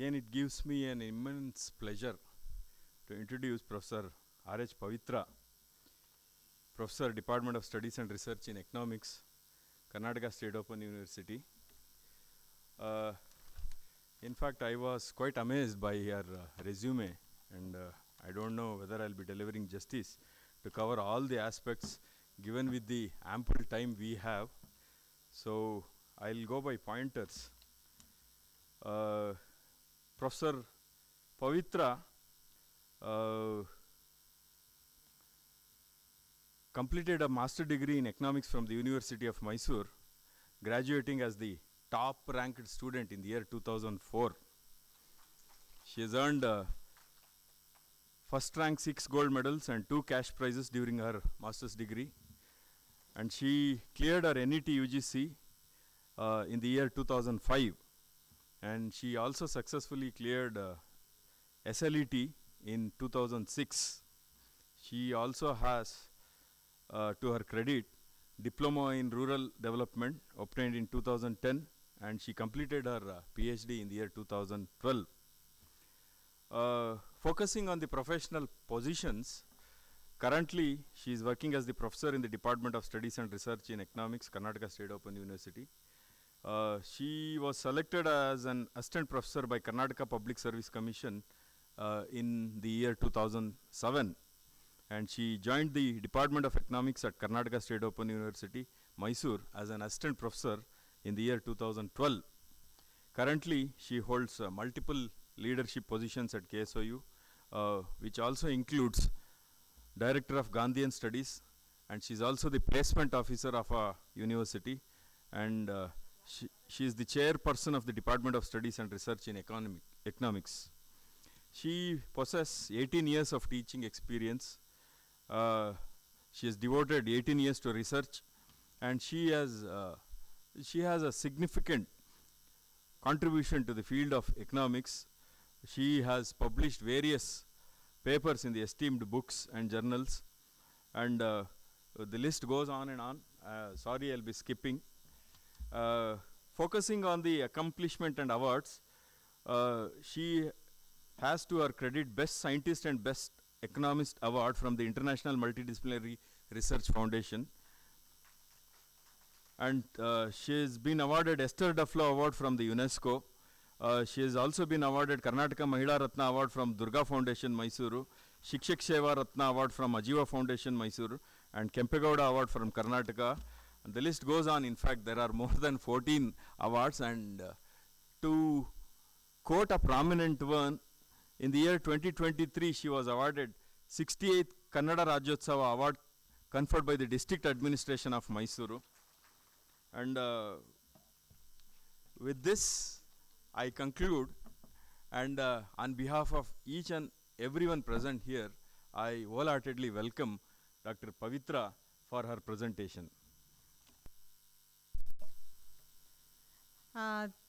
Again, it gives me an immense pleasure to introduce Professor R.H. Pavitra, Professor, Department of Studies and Research in Economics, Karnataka State Open University. In fact, I was quite amazed by her resume, and I don't know whether I'll be delivering justice to cover all the aspects given with the ample time we have. So I'll go by pointers. Professor Pavitra completed a master degree in economics from the University of Mysore, graduating as the top ranked student in the year 2004. She has earned first rank 6 gold medals and 2 cash prizes during her master's degree, and she cleared her NET UGC in the year 2005, and she also successfully cleared SLET in 2006. She also has, to her credit, Diploma in Rural Development obtained in 2010, and she completed her PhD in the year 2012. Focusing on the professional positions, currently she is working as the professor in the Department of Studies and Research in Economics, Karnataka State Open University. She was selected as an assistant professor by Karnataka Public Service Commission in the year 2007, and she joined the Department of Economics at Karnataka State Open University, Mysore, as an assistant professor in the year 2012. Currently, she holds multiple leadership positions at KSOU, which also includes Director of Gandhian Studies, and she is also the placement officer of a university, and she is the chairperson of the Department of Studies and Research in Economics. She possesses 18 years of teaching experience. She has devoted 18 years to research, and she has a significant contribution to the field of economics. She has published various papers in the esteemed books and journals, and the list goes on and on. Sorry, I'll be skipping. Focusing on the accomplishment and awards, she has to her credit Best Scientist and Best Economist Award from the International Multidisciplinary Research Foundation, and she has been awarded Esther Duflo Award from the UNESCO. She has also been awarded Karnataka Mahila Ratna Award from Durga Foundation, Mysuru, Shikshak Seva Ratna Award from Ajiva Foundation, Mysuru, and Kempegowda Award from Karnataka. And the list goes on. In fact, there are more than 14 awards, and to quote a prominent one, in the year 2023, she was awarded 68th Kannada Rajyotsava Award conferred by the District Administration of Mysuru. And with this, I conclude, and on behalf of each and everyone present here, I wholeheartedly welcome Dr. Pavitra for her presentation.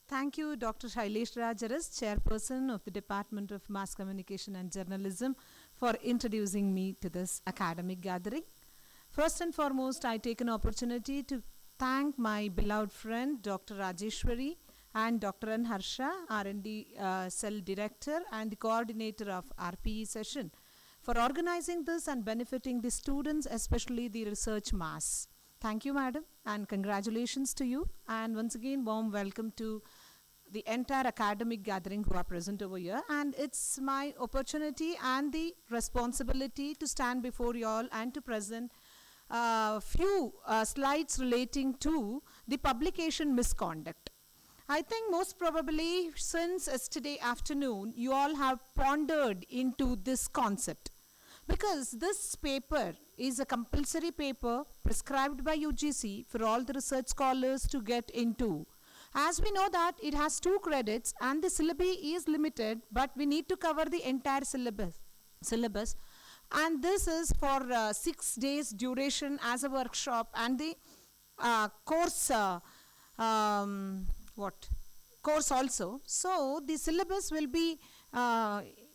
Thank you, Dr. Shailesh Rajaras, Chairperson of the Department of Mass Communication and Journalism, for introducing me to this academic gathering. First and foremost, I take an opportunity to thank my beloved friend, Dr. Rajeshwari, and Dr. N. Harsha, R&D Cell Director and the Coordinator of RPE session, for organizing this and benefiting the students, especially the research mass. Thank you, madam, and congratulations to you. And once again, warm welcome to the entire academic gathering who are present over here. And it's my opportunity and the responsibility to stand before you all and to present a few slides relating to the publication misconduct. I think most probably since yesterday afternoon, you all have pondered into this concept, because this paper is a compulsory paper prescribed by UGC for all the research scholars to get into. As we know that it has 2 credits and the syllabi is limited, but we need to cover the entire syllabus, and this is for 6 days duration as a workshop, and the course also. So the syllabus will be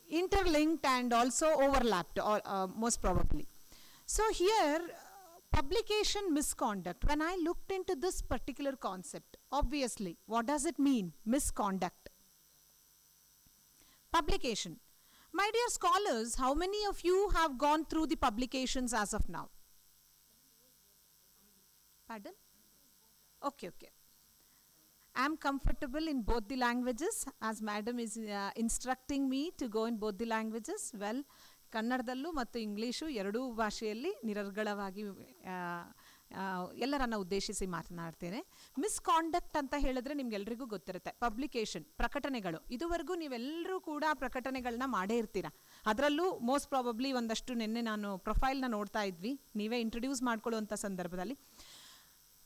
interlinked and also overlapped, or most probably. So here, publication misconduct, when I looked into this particular concept, obviously, what does it mean, misconduct? Publication. My dear scholars, how many of you have gone through the publications as of now? Pardon? Okay, okay. I am comfortable in both the languages as madam is instructing me to go in both the languages. Well, ಕನ್ನಡದಲ್ಲೂ ಮತ್ತು English ಎರಡೂ ಭಾಷೆಯಲ್ಲಿ ನಿರರ್ಗಳವಾಗಿ ಎಲ್ಲರನ್ನ ಉದ್ದೇಶಿಸಿ ಮಾತನಾಡ್ತೇನೆ. Misconduct ಅಂತ ಹೇಳಿದ್ರೆ ನಿಮ್ಗೆಲ್ರಿಗೂ ಗೊತ್ತಿರುತ್ತೆ. ಪಬ್ಲಿಕೇಶನ್, ಪ್ರಕಟಣೆಗಳು. ಇದುವರೆಗೂ ನೀವೆಲ್ಲರೂ ಕೂಡ ಪ್ರಕಟಣೆಗಳನ್ನ ಮಾಡೇ ಇರ್ತೀರ. ಅದರಲ್ಲೂ ಮೋಸ್ಟ್ ಪ್ರಾಬಬ್ಲಿ ಒಂದಷ್ಟು ನಿನ್ನೆ ನಾನು ಪ್ರೊಫೈಲ್ನ ನೋಡ್ತಾ ಇದ್ವಿ, ನೀವೇ ಇಂಟ್ರೊಡ್ಯೂಸ್ ಮಾಡ್ಕೊಳ್ಳುವಂಥ ಸಂದರ್ಭದಲ್ಲಿ.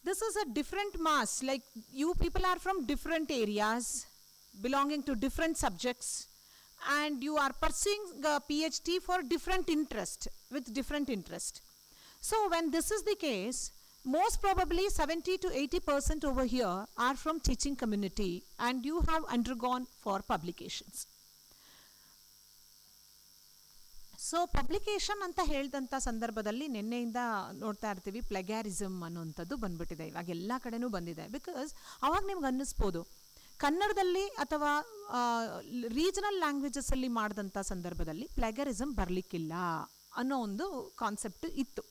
This is a different mass, like you people are from different areas, belonging to different subjects, and you are pursuing a PhD for different interest, with different interest. So when this is the case, most probably 70 to 80% over here are from teaching community, and you have undergone for publications. So publication ಅಂತ ಹೇಳಿದಂಥ ಸಂದರ್ಭದಲ್ಲಿ ನಿನ್ನೆಯಿಂದ ನೋಡ್ತಾ ಇರ್ತೀವಿ ಪ್ಲೆಗ್ಯಾರಿಸಮ್ ಅನ್ನೋಂಥದ್ದು ಬಂದ್ಬಿಟ್ಟಿದೆ. ಇವಾಗ ಎಲ್ಲ ಕಡೆನೂ ಬಂದಿದೆ. ಬಿಕಾಸ್ ಅವಾಗ ನಿಮ್ಗೆ ಅನ್ನಿಸ್ಬೋದು ಕನ್ನಡದಲ್ಲಿ ಅಥವಾ ರೀಜನಲ್ ಲ್ಯಾಂಗ್ವೇಜಸಲ್ಲಿ ಮಾಡಿದಂಥ ಸಂದರ್ಭದಲ್ಲಿ ಪ್ಲೆಗ್ಯಾರಿಸಮ್ ಬರಲಿಕ್ಕಿಲ್ಲ ಅನ್ನೋ ಒಂದು ಕಾನ್ಸೆಪ್ಟ್ ಇತ್ತು.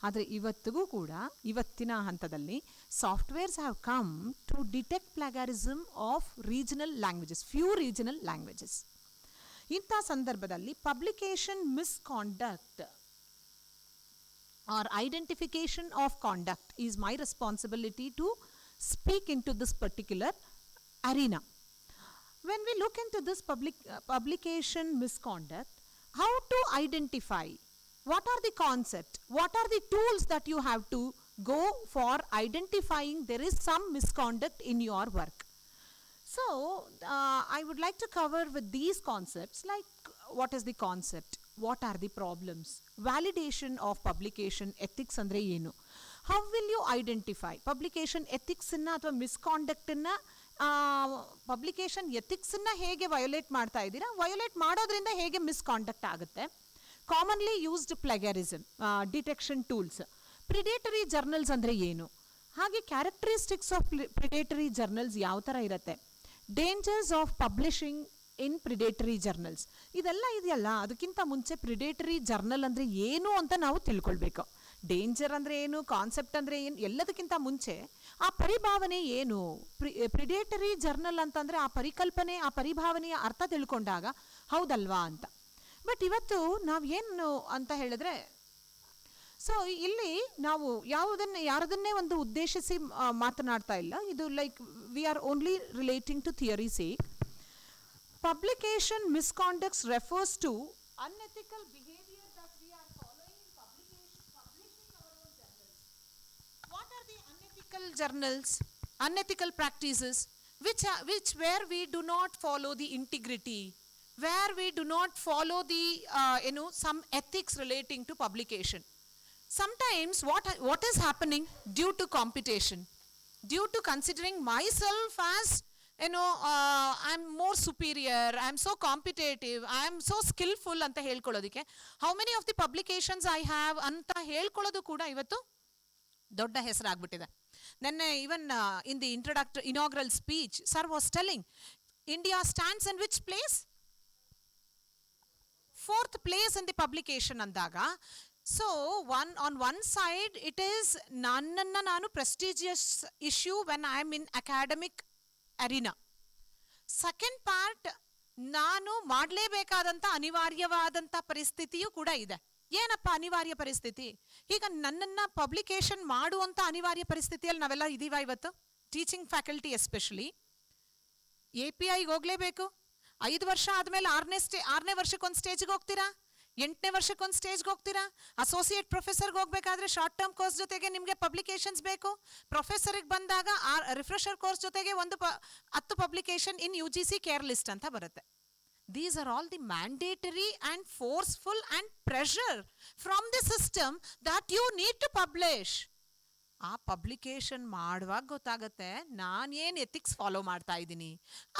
ಆದರೆ ಇವತ್ತಿಗೂ ಕೂಡ ಇವತ್ತಿನ ಹಂತದಲ್ಲಿ softwares have come to detect plagiarism of regional languages, few regional languages. ಇಂಥ ಸಂದರ್ಭದಲ್ಲಿ publication misconduct or identification of conduct is my responsibility to speak in to this particular arena. When we look into this publication misconduct, how to identify, what are the concepts, what are the tools that you have to go for identifying there is some misconduct in your work. So I would like to cover with these concepts, like what is the concept, what are the problems, validation of publication ethics andre enu, how will you identify publication ethics inna athwa misconduct inna publication ಎಥಿಕ್ಸನ್ನ ಹೇಗೆ violate ಮಾಡ್ತಾ ಇದ್ದೀರಾ, violate ಮಾಡೋದ್ರಿಂದ ಹೇಗೆ misconduct ಆಗುತ್ತೆ. Commonly used plagiarism detection tools, predatory journals ಅಂದರೆ ಏನು, ಹಾಗೆ ಕ್ಯಾರೆಕ್ಟರಿಸ್ಟಿಕ್ಸ್ ಆಫ್ ಪ್ರಿಡೇಟರಿ ಜರ್ನಲ್ಸ್ ಯಾವ ಥರ ಇರುತ್ತೆ, dangers of publishing in predatory journals, ಇದೆಲ್ಲ ಇದೆಯಲ್ಲ. ಅದಕ್ಕಿಂತ ಮುಂಚೆ ಪ್ರಿಡೇಟರಿ ಜರ್ನಲ್ ಅಂದರೆ ಏನು ಅಂತ ನಾವು ತಿಳ್ಕೊಳ್ಬೇಕು. ಡೇಂಜರ್ ಅಂದರೆ ಏನು, ಕಾನ್ಸೆಪ್ಟ್ ಅಂದರೆ ಏನು, ಎಲ್ಲದಕ್ಕಿಂತ ಮುಂಚೆ ಆ ಪರಿಭಾವನೆ ಏನು. ಪ್ರಿಡೇಟರಿ ಜರ್ನಲ್ ಅಂತಂದರೆ ಆ ಪರಿಕಲ್ಪನೆ, ಆ ಪರಿಭಾವನೆಯ ಅರ್ಥ ತಿಳ್ಕೊಂಡಾಗ ಹೌದಲ್ವಾ ಅಂತ. ಬಟ್ ಇವತ್ತು ನಾವು ಏನು ಅಂತ ಹೇಳಿದ್ರೆ, ಸೊ ಇಲ್ಲಿ ನಾವು ಯಾರದನ್ನೇ ಒಂದು ಉದ್ದೇಶಿಸಿ ಮಾತನಾಡ್ತಾ ಇಲ್ಲ. ಇದು like we are only relating to theory sake. Publication misconducts refers to unethical behavior that we are following in publishing our own journals. What are the unethical journals, unethical practices which where we do not follow the integrity, where we do not follow the some ethics relating to publication. Sometimes what is happening due to competition, due to considering myself as I'm more superior, I'm so competitive, I'm so skillful ಅಂತ ಹೇಳ್ಕೊಳ್ಳೋದಕ್ಕೆ how many of the publications I have ಅಂತ ಹೇಳ್ಕೊಳ್ಳೋದು ಕೂಡ ಇವತ್ತು ದೊಡ್ಡ ಹೆಸರಾಗ್ಬಿಟ್ಟಿದೆ. ನೆನ್ನೆ even in the inaugural speech sir was telling India stands in which place? 4th place in the publication ಅಂದಾಗ, so on one side it is ನನ್ನನ್ನು ನಾನು prestigious issue when I am in academic arena. Second part, ನಾನು ಮಾಡಲೇಬೇಕಾದಂಥ ಅನಿವಾರ್ಯವಾದಂಥ ಪರಿಸ್ಥಿತಿಯೂ ಕೂಡ ಇದೆ. ಏನಪ್ಪ ಅನಿವಾರ್ಯ ಪರಿಸ್ಥಿತಿ? ಈಗ ನನ್ನನ್ನು ಪಬ್ಲಿಕೇಶನ್ ಮಾಡುವಂಥ ಅನಿವಾರ್ಯ ಪರಿಸ್ಥಿತಿಯಲ್ಲಿ ನಾವೆಲ್ಲ ಇದೀವ ಇವತ್ತು. ಟೀಚಿಂಗ್ ಫ್ಯಾಕಲ್ಟಿ ಎಸ್ಪೆಷಲಿ APIಗೆ ಹೋಗಲೇಬೇಕು. 5 ವರ್ಷ ಆದಮೇಲೆ 6ನೇ ವರ್ಷಕ್ಕೊಂದು ಸ್ಟೇಜ್ಗೆ ಹೋಗ್ತೀರಾ, 8ನೇ ವರ್ಷಕ್ಕೊಂದು ಸ್ಟೇಜ್ಗೆ ಹೋಗ್ತೀರಾ. ಅಸೋಸಿಯೇಟ್ ಪ್ರೊಫೆಸರ್ಗೆ ಹೋಗ್ಬೇಕಾದ್ರೆ ಶಾರ್ಟ್ ಟರ್ಮ್ ಕೋರ್ಸ್ ಜೊತೆಗೆ ನಿಮಗೆ ಪಬ್ಲಿಕೇಶನ್ಸ್ ಬೇಕು. ಪ್ರೊಫೆಸರ್ಗೆ ಬಂದಾಗ ರಿಫ್ರೆಷರ್ ಕೋರ್ಸ್ ಜೊತೆಗೆ 10 ಪಬ್ಲಿಕೇಶನ್ ಇನ್ UGC ಕೇರ್ ಲಿಸ್ಟ್ ಅಂತ ಬರುತ್ತೆ. These are all the mandatory and forceful and pressure from the system that you need to publish. ಆ ಪಬ್ಲಿಕೇಶನ್ ಮಾಡುವಾಗ ಗೊತ್ತಾಗುತ್ತೆ ನಾನು ಏನು ಎಥಿಕ್ಸ್ ಫಾಲೋ ಮಾಡ್ತಾ ಇದ್ದೀನಿ.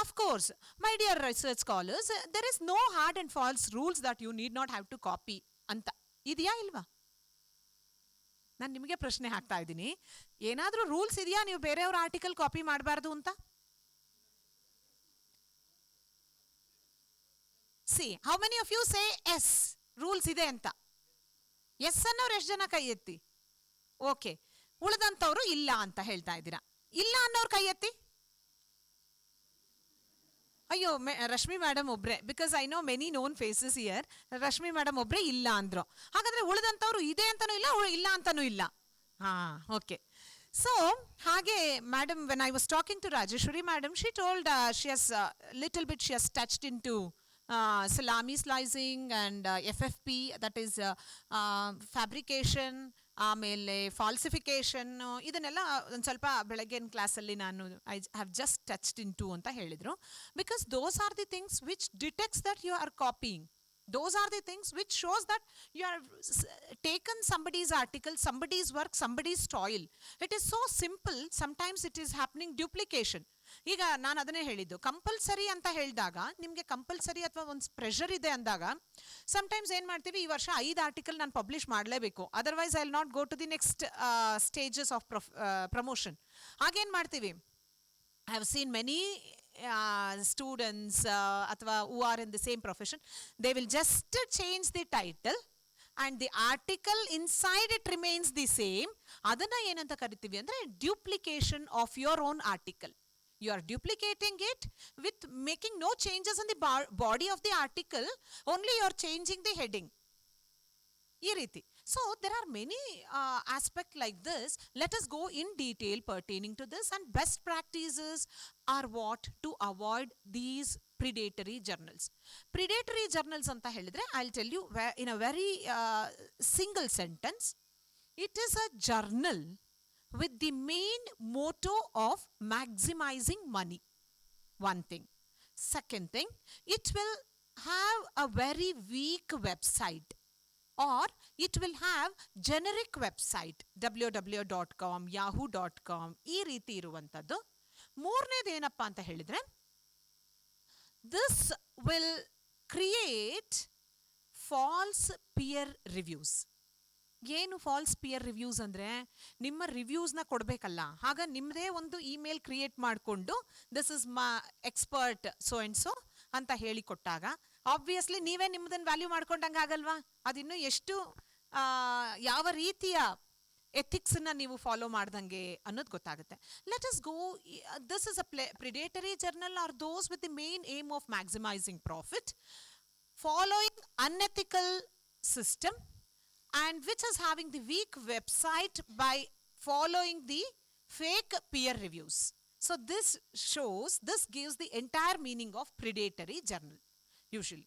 Of course my dear research scholars, there is no hard and ಫಾಲ್ಸ್ rules that you need not have to copy ಅಂತ ಇದೆಯಾ ಇಲ್ವಾ? ನಾನು ನಿಮಗೆ ಪ್ರಶ್ನೆ ಹಾಕ್ತಾ ಇದ್ದೀನಿ, ಏನಾದರೂ ರೂಲ್ಸ್ ಇದೆಯಾ ನೀವು ಬೇರೆಯವ್ರ ಆರ್ಟಿಕಲ್ ಕಾಪಿ ಮಾಡಬಾರ್ದು ಅಂತ? See how many of you say yes rules ಇದೆ ಅಂತ? ಎಸ್ ಅನ್ನೋರು ಎಷ್ಟು ಜನ ಕೈ ಎತ್ತಿ? ಓಕೆ. ಉಳಿದಂಥವ್ರು ಇಲ್ಲ ಅಂತ ಹೇಳ್ತಾ ಇದ್ದೀರಾ. ಇಲ್ಲ ಅನ್ನೋರು ಕೈ ಎತ್ತಿ. ಅಯ್ಯೋ, ರಶ್ಮಿ ಮೇಡಮ್ ಒಬ್ರೆ, because I know many known faces here. Rashmi madam ಒಬ್ರೆ ಇಲ್ಲ ಅಂದ್ರು. ಹಾಗಾದ್ರೆ ಉಳಿದಂಥವ್ರು ಇದೆ ಅಂತಾನೂ ಇಲ್ಲ, ಇಲ್ಲ ಅಂತಾನೂ ಇಲ್ಲ. ಹಾ, ಓಕೆ. ಸೊ ಹಾಗೆ madam, when I was talking to Rajeshwari madam, she told she has little bit she has touched in to salami slicing and FFP, that is fabrication, ಆಮೇಲೆ ಫಾಲ್ಸಿಫಿಕೇಶನ್, ಇದನ್ನೆಲ್ಲ ಒಂದು ಸ್ವಲ್ಪ ಬೆಳಗ್ಗಿನ ಕ್ಲಾಸಲ್ಲಿ ನಾನು I have just touched in to ಅಂತ ಹೇಳಿದರು. Because those are the things which detects that you are copying. Those are the things which shows that you have taken somebody's article, somebody's work, somebody's toil. It is so simple. Sometimes it is happening duplication. ಈಗ ನಾನು ಅದನ್ನೇ ಹೇಳಿದ್ದು, compulsory ಅಂತ ಹೇಳಿದಾಗ ನಿಮಗೆ compulsory ಅಥವಾ ಒಂದು pressure ಇದೆ ಅಂದಾಗ ಸಮ್ಟೈಮ್ಸ್ ಏನು ಮಾಡ್ತೀವಿ, ಈ ವರ್ಷ 5 ಆರ್ಟಿಕಲ್ ನಾನು ಪಬ್ಲಿಷ್ ಮಾಡಲೇಬೇಕು, otherwise I will not go to the next stages of promotion. ಹಾಗೇನು ಮಾಡ್ತೀವಿ, I have seen many students ಅಥವಾ who are in the same profession, they will just change the title and the article inside it remains the same. ಅದನ್ನ ಏನಂತ ಕರಿತೀವಿ ಅಂದ್ರೆ duplication of your own article. You are duplicating it with making no changes in the body of the article, only you are changing the heading. ಈ ರೀತಿ. So there are many aspects like this. Let us go in detail pertaining to this, and best practices are what to avoid these predatory journals. Predatory journals anta helidre, I'll tell you in a very single sentence. It is a journal with the main motto of maximizing money. One thing. Second thing, it will have a very weak website, or it will have generic website, www.com, yahoo.com, ಈ ರೀತಿ ಇರುವಂಥದ್ದು. ಮೂರನೇದು ಏನಪ್ಪ ಅಂತ ಹೇಳಿದ್ರೆ, this will create false peer reviews. ಏನು falls pear reviews ಅಂದರೆ, ನಿಮ್ಮ ರಿವ್ಯೂಸ್ನ ಕೊಡಬೇಕಲ್ಲ, ಆಗ ನಿಮ್ಮದೇ ಒಂದು ಇಮೇಲ್ ಕ್ರಿಯೇಟ್ ಮಾಡಿಕೊಂಡು ದಿಸ್ ಇಸ್ ಮಾ ಎಕ್ಸ್ಪರ್ಟ್ ಸೋ ಆ್ಯಂಡ್ ಸೋ ಅಂತ ಹೇಳಿಕೊಟ್ಟಾಗ ಆಬ್ವಿಯಸ್ಲಿ ನೀವೇ ನಿಮ್ಮದನ್ನು ವ್ಯಾಲ್ಯೂ ಮಾಡ್ಕೊಂಡಂಗೆ ಆಗಲ್ವಾ? ಅದಿನ್ನೂ ಎಷ್ಟು ಯಾವ ರೀತಿಯ ಎಥಿಕ್ಸನ್ನ ನೀವು ಫಾಲೋ ಮಾಡ್ದಂಗೆ ಅನ್ನೋದು ಗೊತ್ತಾಗುತ್ತೆ. Let us go, this is a predatory journal or those with the main aim of maximising profit, following unethical system, and which is having the weak website by following the fake peer reviews. So this gives the entire meaning of predatory journal usually.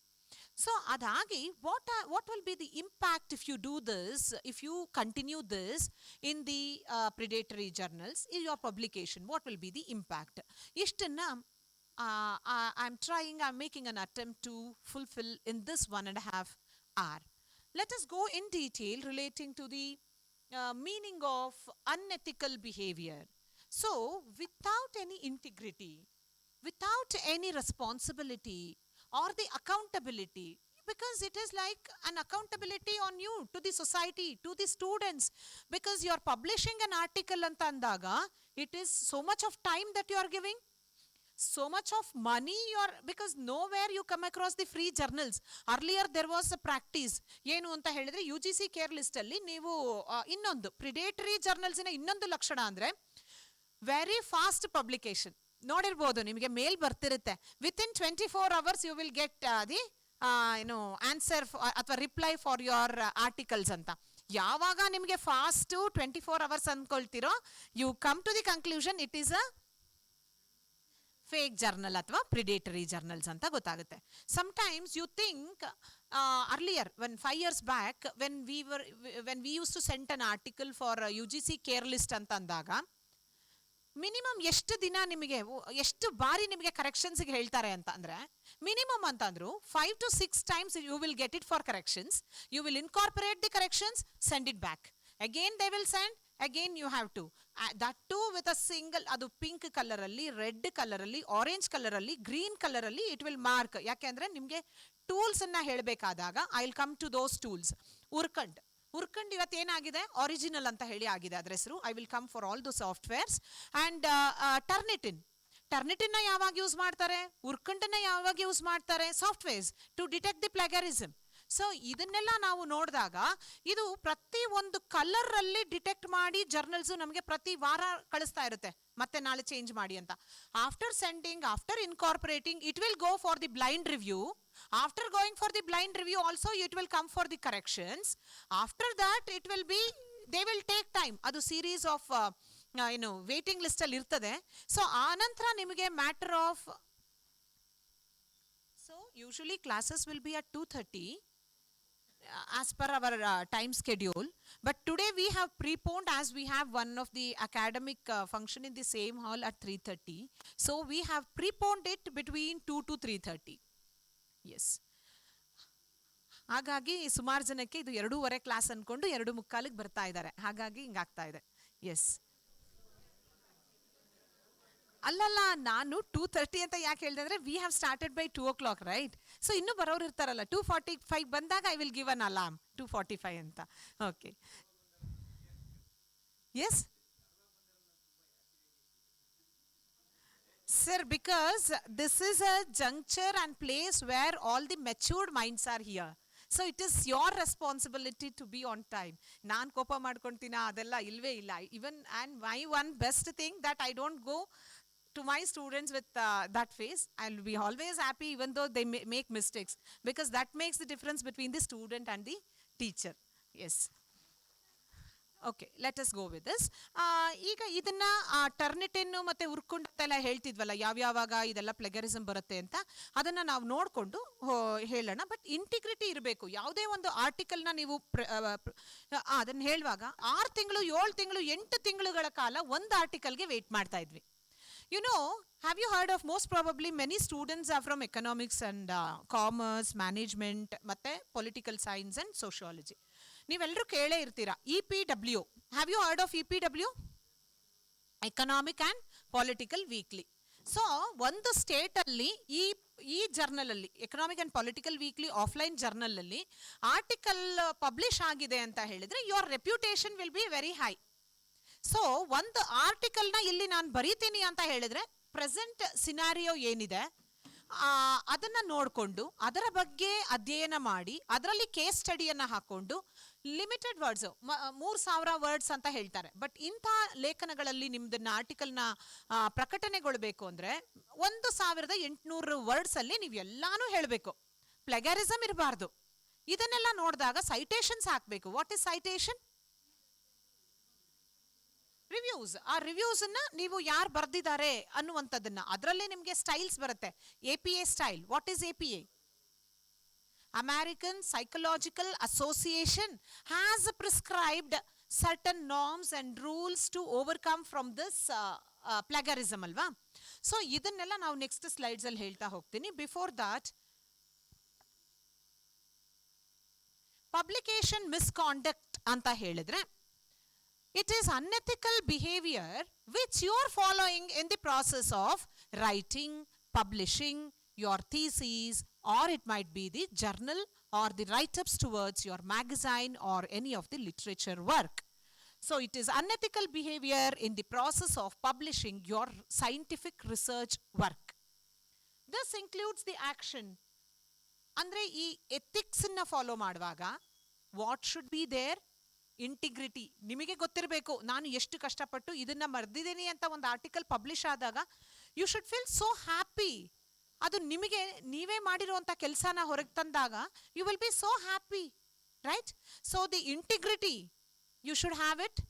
So adagi, what will be the impact if you do this, if you continue this in the predatory journals in your publication? What will be the impact? Ishtanna I'm making an attempt to fulfill in this 1.5 hour. Let us go in detail relating to the meaning of unethical behavior. So, without any integrity, without any responsibility or the accountability, because it is like an accountability on you, to the society, to the students, because you are publishing an article anta andaga, it is so much of time that you are giving, so much of money you are, because nowhere you come across the free journals. Earlier there was a practice, ಏನು ಅಂತ ಹೇಳಿದ್ರೆ UGC care list ಅಲ್ಲಿ ನೀವು ಇನ್ನೊಂದು predatory journals ನ ಇನ್ನೊಂದು ಲಕ್ಷಣ ಅಂದ್ರೆ ವೆರಿ ಫಾಸ್ಟ್ ಪಬ್ಲಿಕೇಶನ್. ನೋಡಿರ್ಬೋದು, ನಿಮಗೆ ಮೇಲ್ ಬರ್ತಿರುತ್ತೆ, within 24 hours you will get the answer ಅಥವಾ ರಿಪ್ಲೈ ಫಾರ್ ಯುವರ್ ಆರ್ಟಿಕಲ್ಸ್ ಅಂತ. ಯಾವಾಗ ನಿಮಗೆ ಫಾಸ್ಟ್ 24 hours ಅನ್ಕೊಳ್ತಿರೋ, you come to the conclusion it is a fake journal ಅಥವಾ ಪ್ರಿಡೇಟರಿ ಜರ್ನಲ್ಸ್ ಅಂತ ಗೊತ್ತಾಗುತ್ತೆ. Sometimes you think earlier, when 5 years back, when we used to send an article for UGC care list ಅಂತ ಅಂದಾಗ minimum ಎಷ್ಟು ದಿನ ನಿಮಗೆ, ಎಷ್ಟು ಬಾರಿ ನಿಮಗೆ ಕರೆಕ್ಷನ್ಸ್ಗೆ ಹೇಳ್ತಾರೆ ಅಂತ ಅಂದರೆ, ಮಿನಿಮಮ್ ಅಂತಂದ್ರು 5 to 6 times you will get it for corrections. You will incorporate the corrections, send it back. Again they will send, again you have to, that too with a single, ಅದು ಪಿಂಕ್ ಕಲರ್ ಅಲ್ಲಿ, red colour ಅಲ್ಲಿ, orange colour ಅಲ್ಲಿ, green colour ಅಲ್ಲಿ it will mark. ಯಾಕೆಂದ್ರೆ ನಿಮಗೆ tools ಅನ್ನ ಹೇಳಬೇಕಾದಾಗ I will come to those tools. Urkund ಇವತ್ತು ಏನಾಗಿದೆ, ಒರಿಜಿನಲ್ ಅಂತ ಹೇಳಿ ಆಗಿದೆ ಅದ್ರ ಹೆಸರು. I will come for all the softwares and turn it in. ಟರ್ನಿಟಿನ ಯಾವಾಗ ಯೂಸ್ ಮಾಡ್ತಾರೆ, ಉರ್ಕಂಟನ್ನ ಯಾವಾಗ ಯೂಸ್ ಮಾಡ್ತಾರೆ, softwares to detect the plagiarism. So ಇದನ್ನೆಲ್ಲ ನಾವು ನೋಡಿದಾಗ ಇದು ಪ್ರತಿ ಒಂದು ಕಲರ್ ಅಲ್ಲಿ ಡಿಟೆಕ್ಟ್ ಮಾಡಿ ಜರ್ನಲ್ಸ್ ನಮಗೆ ಪ್ರತಿ ವಾರ ಕಳಿಸ್ತಾ ಇರುತ್ತೆ, ಮತ್ತೆ ನಾಳೆ ಚೇಂಜ್ ಮಾಡಿ ಅಂತ. After sending, after incorporating, it will go for the blind review. After going for the blind review also it will come for the corrections. After that it will be, they will take time. Adu series of waiting list ಅಲ್ಲಿ ಇರ್ತದೆ. So ಆನಂತರ ನಿಮಗೆ matter of, so usually classes will be at 2:30 as per our time schedule, but today we have preponed as we have one of the academic function in the same hall at 3:30, so we have preponed it between 2 to 3:30. S, ಹಾಗಾಗಿ ಸುಮಾರು ಜನಕ್ಕೆ ಇದು 2:15 class ಅನ್ಕೊಂಡು 2:45 ಬರ್ತಾ ಇದ್ದಾರೆ, ಹಾಗಾಗಿ ಹಿಂಗಾಗ್ತಾ ಇದೆ. S, ಅಲ್ಲಲ್ಲ, ನಾನು 2:30 ಅಂತ ಯಾಕೆ ಹೇಳಿದೆ ಅಂದರೆ we have started by 2 o'clock, right? So ಇನ್ನೂ ಬರೋರು ಇರ್ತಾರಲ್ಲ, 2:45 ಬಂದಾಗ I will give an alarm 2:45 ಅಂತ. Okay, yes sir, because this is a juncture and place where all the matured minds are here, so it is your responsibility to be on time. ನಾನು ಕೋಪ ಮಾಡ್ಕೊಂತೀನ ಅದೆಲ್ಲ ಇಲ್ವೇ ಇಲ್ಲ. even and my one best thing that I don't go to my students with that face. I'll be always happy even though they make mistakes, because that makes the difference between the student and the teacher. Yes, okay, let us go with this. ಈಗ ಇದನ್ನ ಟರ್ನಿಟಿನ್ನು ಮತ್ತೆ ಉರ್ಕುಂಟೆಲ್ಲ ಹೇಳ್ತಿದ್ವಲ್ಲ, ಯಾವ್ಯಾವಾಗ ಇದೆಲ್ಲ ಪ್ಲೆಗರಿಸಮ್ ಬರುತ್ತೆ ಅಂತ, ಅದನ್ನ ನಾವು ನೋಡಿಕೊಂಡು ಹೇಳೋಣ. ಬಟ್ ಇಂಟಿಗ್ರಿಟಿ ಇರಬೇಕು. ಯಾವುದೇ ಒಂದು ಆರ್ಟಿಕಲ್ನ ನೀವು ಅದನ್ನು ಹೇಳುವಾಗ 6 ತಿಂಗಳು, 7 ತಿಂಗಳು, 8 ತಿಂಗಳುಗಳ ಕಾಲ ಒಂದು ಆರ್ಟಿಕಲ್ಗೆ ವೇಟ್ ಮಾಡ್ತಾ ಇದ್ವಿ. You know, have you heard of, most probably many students are from economics and commerce, management, ಮತ್ತೆ political science and sociology. ನೀವೆಲ್ಲರೂ ಕೇಳೇ ಇರ್ತೀರಾ EPW. Have you heard of EPW? Economic and political weekly. So ಒಂದು ಸ್ಟೇಟಲ್ಲಿ ಈ ಜರ್ನಲಲ್ಲಿ, economic and political weekly offline ಜರ್ನಲಲ್ಲಿ article publish ಆಗಿದೆ ಅಂತ ಹೇಳಿದರೆ your reputation will be very high. So ಒಂದು ಆರ್ಟಿಕಲ್ನ ಇಲ್ಲಿ ನಾನು ಬರೀತೀನಿ ಅಂತ ಹೇಳಿದ್ರೆ ಪ್ರೆಸೆಂಟ್ ಸಿನಾರಿಯೋ ಏನಿದೆ ಅದನ್ನು ನೋಡಿಕೊಂಡು ಅದರ ಬಗ್ಗೆ ಅಧ್ಯಯನ ಮಾಡಿ ಅದರಲ್ಲಿ ಕೇಸ್ ಸ್ಟಡಿಯನ್ನು ಹಾಕ್ಕೊಂಡು, ಲಿಮಿಟೆಡ್ ವರ್ಡ್ಸು 3000 ವರ್ಡ್ಸ್ ಅಂತ ಹೇಳ್ತಾರೆ, ಬಟ್ ಇಂಥ ಲೇಖನಗಳಲ್ಲಿ ನಿಮ್ದನ್ನ ಆರ್ಟಿಕಲ್ನ ಪ್ರಕಟಣೆಗೊಳ್ಬೇಕು ಅಂದರೆ 1800 ವರ್ಡ್ಸಲ್ಲಿ ನೀವು ಎಲ್ಲಾನು ಹೇಳಬೇಕು. ಪ್ಲೆಗರಿಸಮ್ ಇರಬಾರ್ದು. ಇದನ್ನೆಲ್ಲ ನೋಡಿದಾಗ ಸೈಟೇಷನ್ಸ್ ಹಾಕಬೇಕು. What is citation? ರಿವ್ಯೂಸ್. ಆ ರಿವ್ಯೂಸನ್ನು ನೀವು ಯಾರು ಬರೆದಿದ್ದಾರೆ ಅನ್ನುವಂಥದ್ದನ್ನು, ಅದರಲ್ಲೇ ನಿಮಗೆ ಸ್ಟೈಲ್ಸ್ ಬರುತ್ತೆ. APA style. What is APA? American Psychological Association has prescribed certain norms and rules to overcome from this plagiarism ಅಲ್ವಾ? ಸೊ ಇದನ್ನೆಲ್ಲ ನಾವು ನೆಕ್ಸ್ಟ್ ಸ್ಲೈಡ್ಸ್ ಅಲ್ಲಿ ಹೇಳ್ತಾ ಹೋಗ್ತೀನಿ. ಬಿಫೋರ್ ದಟ್, ಪಬ್ಲಿಕೇಶನ್ ಮಿಸ್ಕಾಂಡಕ್ಟ್ ಅಂತ ಹೇಳಿದ್ರೆ it is unethical behavior which you are following in the process of writing, publishing your thesis, or it might be the journal or the write-ups towards your magazine or any of the literature work. So it is unethical behavior in the process of publishing your scientific research work. This includes the action. ಅಂದ್ರೆ ಈ ಎಥಿಕ್ಸನ್ನ follow ಮಾಡುವಾಗ what should be there? Integrity. ನಿಮಗೆ ಗೊತ್ತಿರಬೇಕು ನಾನು ಎಷ್ಟು ಕಷ್ಟಪಟ್ಟು ಇದನ್ನ ಬರೆದಿದ್ದೀನಿ ಅಂತ ಒಂದು ಆರ್ಟಿಕಲ್ ಪಬ್ಲಿಷ್ ಆದಾಗ you should feel so happy. ಅದು ನಿಮಗೆ ನೀವೇ ಮಾಡಿರುವಂಥ ಕೆಲಸನ ಹೊರಗೆ ತಂದಾಗ you will be so happy, right? So the integrity you should have it.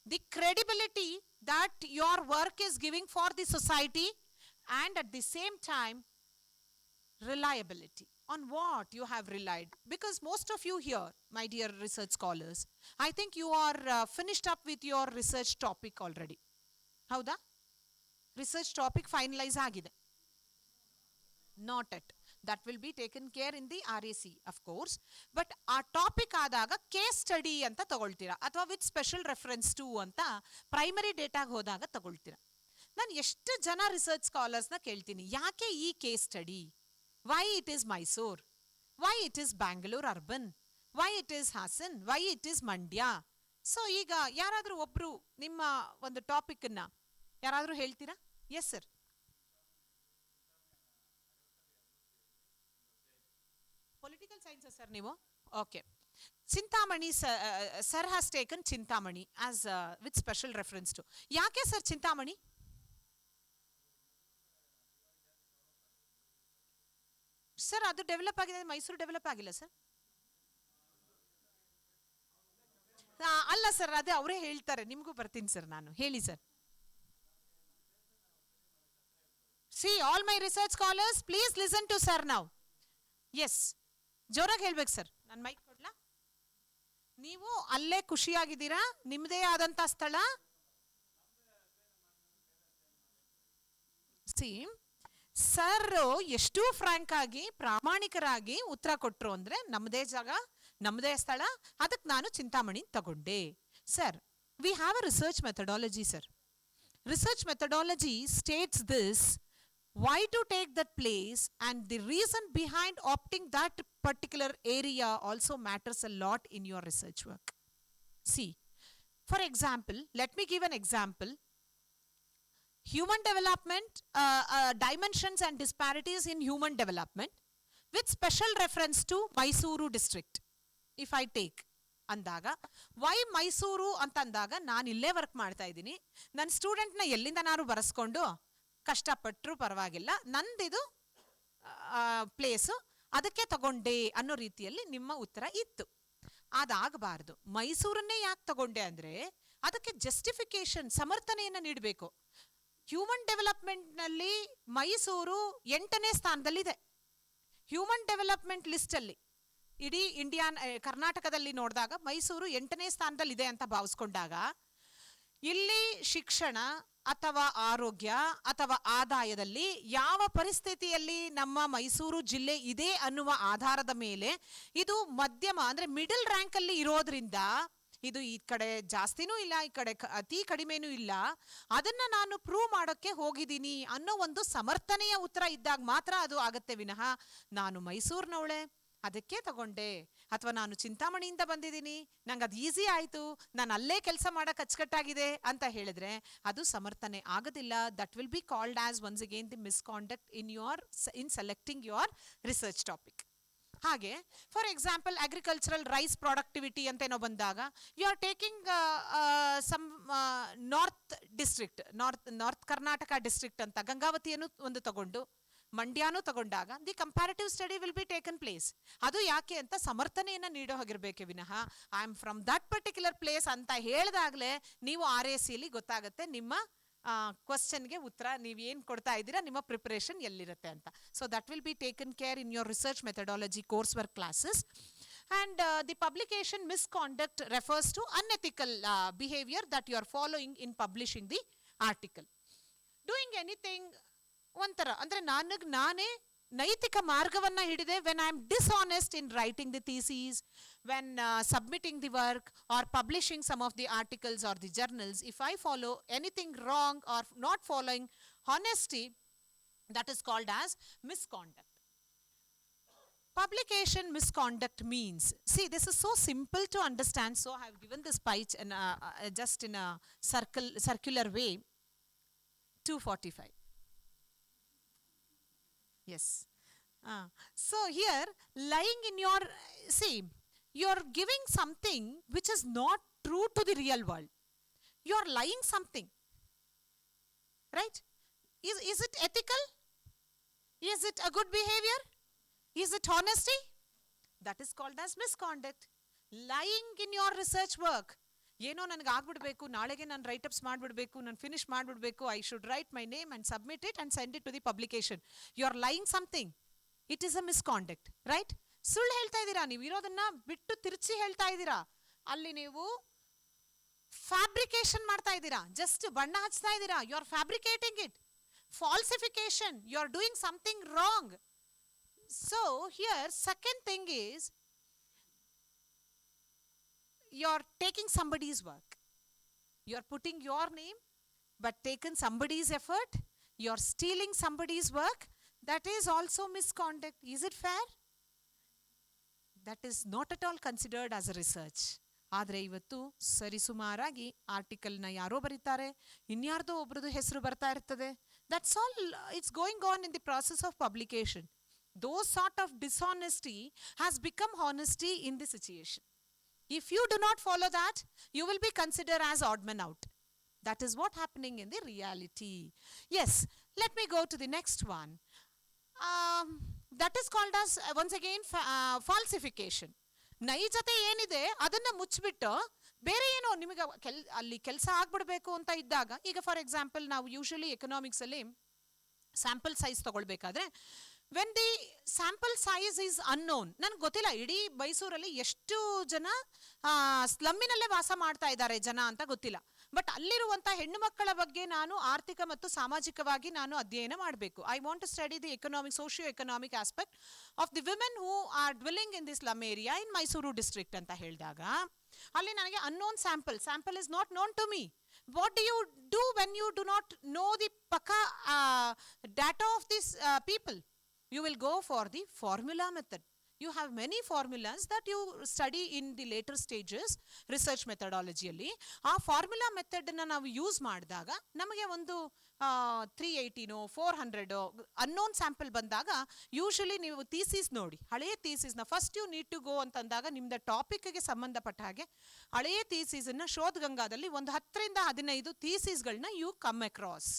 The credibility that your work is giving for the society, and at the same time reliability. On what you have relied? Because most of you here, my dear research scholars, I think you are finished up with your research topic already. Howda? Research topic finalize agide? Not yet. That will be taken care in the RAC, of course. But our topic ಆದಾಗ case study ಅಂತ ತಗೊಳ್ತೀರಾ, ಅಥವಾ with special reference to ಅಂತ primary ಡೇಟಾಗೆ ಹೋದಾಗ ತಗೊಳ್ತೀರಾ. ನಾನು ಎಷ್ಟು ಜನ research ಸ್ಕಾಲರ್ಸ್ನ ಕೇಳ್ತೀನಿ, ಯಾಕೆ ಈ case study? Why it is Mysore? Why it is Bangalore urban? Why it is Hassan? Why it is Mandya? So ಈಗ ಯಾರಾದರೂ ಒಬ್ಬರು ನಿಮ್ಮ ಒಂದು ಟಾಪಿಕನ್ನು ಯಾರಾದರೂ ಹೇಳ್ತೀರಾ? Yes sir. Political science sir ನೀವು? Okay. Chintamani sir has taken Chintamani as with special reference to. ಯಾಕೆ ಸರ್ ಚಿಂತಾಮಣಿ? ಸರ್ ಅದು ಡೆವಲಪ್ ಆಗಿದೆ, ಮೈಸೂರು ಡೆವಲಪ್ ಆಗಿಲ್ಲ ಸರ್. ಅಲ್ಲ ಸರ್, ಅದೇ ಅವರೇ ಹೇಳ್ತಾರೆ, ನಿಮಗೂ ಬರ್ತೀನಿ ಸರ್ ನಾನು. ಹೇಳಿ sir. See all my research scholars please listen to sir now. Yes, ಜೋರಾಗಿ ಹೇಳ್ಬೇಕು ಸರ್. ನಾನು ಮೈಕ್ ಕೊಡ್ಲಾ? ನೀವು ಅಲ್ಲೇ ಖುಷಿಯಾಗಿದ್ದೀರಾ, ನಿಮ್ಮದೇ ಆದಂತ ಸ್ಥಳ. ಸಿ ಸರ್ ಎಷ್ಟು ಫ್ರಾಂಕ್ ಆಗಿ ಪ್ರಾಮಾಣಿಕರಾಗಿ ಉತ್ತರ ಕೊಟ್ರು ಅಂದ್ರೆ, ನಮ್ಮದೇ ಜಾಗ, ನಮ್ಮದೇ ಸ್ಥಳ, ಅದಕ್ಕೆ ನಾನು ಚಿಂತಾಮಣಿ ತಗೊಂಡೆ. Sir, we have a research methodology sir. Research methodology States this, why to take that place, and the reason behind opting that particular area also matters a lot in your research work. See, for example, let me give an example. Human development, dimensions and disparities in human development with special reference to Mysuru district. If I take ಅಂದಾಗ, Y Mysuru ಅಂತ ಅಂದಾಗ, ನಾನು ಇಲ್ಲೇ work ಮಾಡ್ತಾ ಇದ್ದೀನಿ, ನನ್ನ ಸ್ಟೂಡೆಂಟ್ನ ಎಲ್ಲಿಂದ ನಾನು ಬರೆಸ್ಕೊಂಡು ಕಷ್ಟಪಟ್ಟರು ಪರವಾಗಿಲ್ಲ, ನಂದಿದು ಪ್ಲೇಸು, ಅದಕ್ಕೆ ತಗೊಂಡೆ ಅನ್ನೋ ರೀತಿಯಲ್ಲಿ ನಿಮ್ಮ ಉತ್ತರ ಇತ್ತು. ಅದಾಗಬಾರ್ದು. ಮೈಸೂರನ್ನೇ ಯಾಕೆ ತಗೊಂಡೆ ಅಂದರೆ, ಅದಕ್ಕೆ ಜಸ್ಟಿಫಿಕೇಶನ್, ಸಮರ್ಥನೆಯನ್ನು ನೀಡಬೇಕು. ಹ್ಯೂಮನ್ ಡೆವಲಪ್ಮೆಂಟ್ನಲ್ಲಿ ಮೈಸೂರು 8ನೇ ಸ್ಥಾನದಲ್ಲಿದೆ. ಹ್ಯೂಮನ್ ಡೆವಲಪ್ಮೆಂಟ್ ಲಿಸ್ಟಲ್ಲಿ ಇಡೀ ಕರ್ನಾಟಕದಲ್ಲಿ ನೋಡಿದಾಗ ಮೈಸೂರು 8ನೇ ಸ್ಥಾನದಲ್ಲಿದೆ ಅಂತ ಭಾವಿಸ್ಕೊಂಡಾಗ, ಇಲ್ಲಿ ಶಿಕ್ಷಣ ಅಥವಾ ಆರೋಗ್ಯ ಅಥವಾ ಆದಾಯದಲ್ಲಿ ಯಾವ ಪರಿಸ್ಥಿತಿಯಲ್ಲಿ ನಮ್ಮ ಮೈಸೂರು ಜಿಲ್ಲೆ ಇದೆ ಅನ್ನುವ ಆಧಾರದ ಮೇಲೆ ಇದು ಮಧ್ಯಮ ಅಂದರೆ ಮಿಡಲ್ ರ್ಯಾಂಕಲ್ಲಿ ಇರೋದ್ರಿಂದ, ಇದು ಈ ಕಡೆ ಜಾಸ್ತಿನೂ ಇಲ್ಲ, ಈ ಕಡೆ ಅತಿ ಕಡಿಮೆನೂ ಇಲ್ಲ, ಅದನ್ನ ನಾನು ಪ್ರೂವ್ ಮಾಡೋಕ್ಕೆ ಹೋಗಿದ್ದೀನಿ ಅನ್ನೋ ಒಂದು ಸಮರ್ಥನೆಯ ಉತ್ತರ ಇದ್ದಾಗ ಮಾತ್ರ ಅದು ಆಗತ್ತೆ ವಿನಃ, ನಾನು ಮೈಸೂರಿನವಳೆ ಅದಕ್ಕೆ ತಗೊಂಡೆ, ಅಥವಾ ನಾನು ಚಿಂತಾಮಣಿಯಿಂದ ಬಂದಿದ್ದೀನಿ, ನಂಗೆ ಅದು ಈಸಿ ಆಯಿತು, ನಾನು ಅಲ್ಲೇ ಕೆಲಸ ಮಾಡೋಕೆ ಅಚ್ಚುಕಟ್ಟಾಗಿದೆ ಅಂತ ಹೇಳಿದ್ರೆ ಅದು ಸಮರ್ಥನೆ ಆಗೋದಿಲ್ಲ. That will be called as once again the misconduct in selecting your research topic. ಹಾಗೆ for example agricultural rice productivity ಅಂತ ಏನೋ ಬಂದಾಗ, you are taking some north district, north Karnataka district ಅಂತ ಗಂಗಾವತಿಯನ್ನು ಒಂದು ತಗೊಂಡು ಮಂಡ್ಯನೂ ತಗೊಂಡಾಗ the comparative study will be taken place. ಅದು ಯಾಕೆ ಅಂತ ಸಮರ್ಥನೆಯನ್ನು ನೀಡೋ ಹೋಗಿರ್ಬೇಕೆ ವಿನಃ, I am from that particular place ಅಂತ ಹೇಳಿದಾಗಲೇ ನೀವು RACಲಿ ಗೊತ್ತಾಗುತ್ತೆ ನಿಮ್ಮ ಕ್ವಶನ್ಗೆ ಉತ್ತರ ನೀವು ಏನು ಕೊಡ್ತಾ ಇದ್ದೀರಾ, ನಿಮ್ಮ ಪ್ರಿಪರೇಷನ್ ಎಲ್ಲಿರುತ್ತೆ ಅಂತ. So that will be taken care in your research methodology course work classes. And the publication misconduct refers to unethical behavior that you are following in publishing the article. Doing anything ಒಂಥರ ಅಂದರೆ ನಾನೇ ನೈತಿಕ ಮಾರ್ಗವನ್ನು ಹಿಡಿದೆ when I am dishonest in writing the thesis, when submitting the work or publishing some of the articles or the journals. If I follow anything wrong or not following honesty, that is called as misconduct. Publication misconduct means, see, this is so simple to understand, so I have given this pie just in a circular way. 245. Yes. So here, lying in your, see, you are giving something which is not true to the real world. You are lying something, right? Is it ethical? Is it a good behavior? Is it honesty? That is called as misconduct. Lying in your research work. ಏನೋ ನನಗೆ ಆಗ್ಬಿಡ್ಬೇಕು, ನಾಳೆಗೆ ನಾನು writeups ಮಾಡಿಬಿಡ್ಬೇಕು, ನಾನು finish ಮಾಡಿಬಿಡ್ಬೇಕು, I should write my name and submit it and send it to the publication. You are lying something, it is a misconduct, right? ಸುಳ್ಳು ಹೇಳ್ತಾ ಇದ್ದೀರಾ, ನೀವು ಇರೋದನ್ನ ಬಿಟ್ಟು ತಿರುಚಿ ಹೇಳ್ತಾ ಇದ್ದೀರಾ, ಅಲ್ಲಿ ನೀವು ಫ್ಯಾಬ್ರಿಕೇಶನ್ ಮಾಡ್ತಾ ಇದ್ದೀರಾ, ಜಸ್ಟ್ ಬಣ್ಣ ಹಚ್ತಾ ಇದ್ದೀರಾ, you are fabricating it. Falsification, you are doing something wrong. So here second thing is, you're taking somebody's work, you're putting your name but taken somebody's effort, you're stealing somebody's work. That is also misconduct. Is it fair? That is not at all considered as a research. ಆದರೆ ಇವತ್ತು ಸರಿಸುಮಾರಾಗಿ ಆರ್ಟಿಕಲ್ನ ಯಾರೋ ಬರೀತಾರೆ, ಇನ್ಯಾರ್ದೋ ಒಬ್ರದ್ದು ಹೆಸರು ಬರ್ತಾ ಇರ್ತದೆ. That's all it's going on in the process of publication. Those sort of dishonesty has become honesty in the situation. If you do not follow that, you will be considered as odd man out. That is what happening in the reality. Yes, let me go to the next one. That is called as once again falsification. ನೈಜತೆ ಏನಿದೆ ಅದನ್ನ ಮುಚ್ಚಿಬಿಟ್ಟು ಬೇರೆ ಏನೋ ನಿಮಗೆ ಅಲ್ಲಿ ಕೆಲಸ ಆಗ್ಬಿಡ್ಬೇಕು ಅಂತ ಇದ್ದಾಗ, ಈಗ ಫಾರ್ ಎಕ್ಸಾಂಪಲ್ ನಾವು ಯೂಶಲಿ ಎಕನಾಮಿಕ್ಸ್ ಅಲ್ಲಿ ಸ್ಯಾಂಪಲ್ ಸೈಜ್ ತಗೊಳ್ಬೇಕಾದ್ರೆ when the sample size is unknown, ನನ್ಗೆ ಗೊತ್ತಿಲ್ಲ ಇಡೀ ಮೈಸೂರಲ್ಲಿ ಎಷ್ಟು ಜನ ಸ್ಲಮ್ಮಿನಲ್ಲೇ ವಾಸ ಮಾಡ್ತಾ ಇದ್ದಾರೆ ಜನ ಅಂತ ಗೊತ್ತಿಲ್ಲ, ಬಟ್ ಅಲ್ಲಿರುವಂಥ ಹೆಣ್ಣು ಮಕ್ಕಳ ಬಗ್ಗೆ ನಾನು ಆರ್ಥಿಕ ಮತ್ತು ಸಾಮಾಜಿಕವಾಗಿ ನಾನು ಅಧ್ಯಯನ ಮಾಡಬೇಕು. I want to study the economic socio economic aspect of the women who are dwelling in the slum area in Mysuru district ಅಂತ ಹೇಳಿದಾಗ ಅಲ್ಲಿ ನನಗೆ unknown sample is not known to me. What do you do when you do not know the data of these people? You will go for the formula method. You have many formulas that you study in the later stages research methodology alli. ಆ formula ಮೆಥಡನ್ನು ನಾವು use ಮಾಡಿದಾಗ ನಮಗೆ ಒಂದು 380 400 ಅನ್ನೋನ್ sample ಬಂದಾಗ usually ನೀವು thesis ನೋಡಿ, ಹಳೆಯ ಥೀಸಿಸ್ನ first you need to go ಅಂತಂದಾಗ ನಿಮ್ದು ಟಾಪಿಕ್ಗೆ ಸಂಬಂಧಪಟ್ಟ ಹಾಗೆ ಹಳೆಯ ಥೀಸಿಸನ್ನು ಶೋಧಗಂಗಾದಲ್ಲಿ ಒಂದು 10 ರಿಂದ 15 ಥೀಸಿಸ್ಗಳನ್ನ ಯು ಕಮ್ ಅಕ್ರಾಸ್.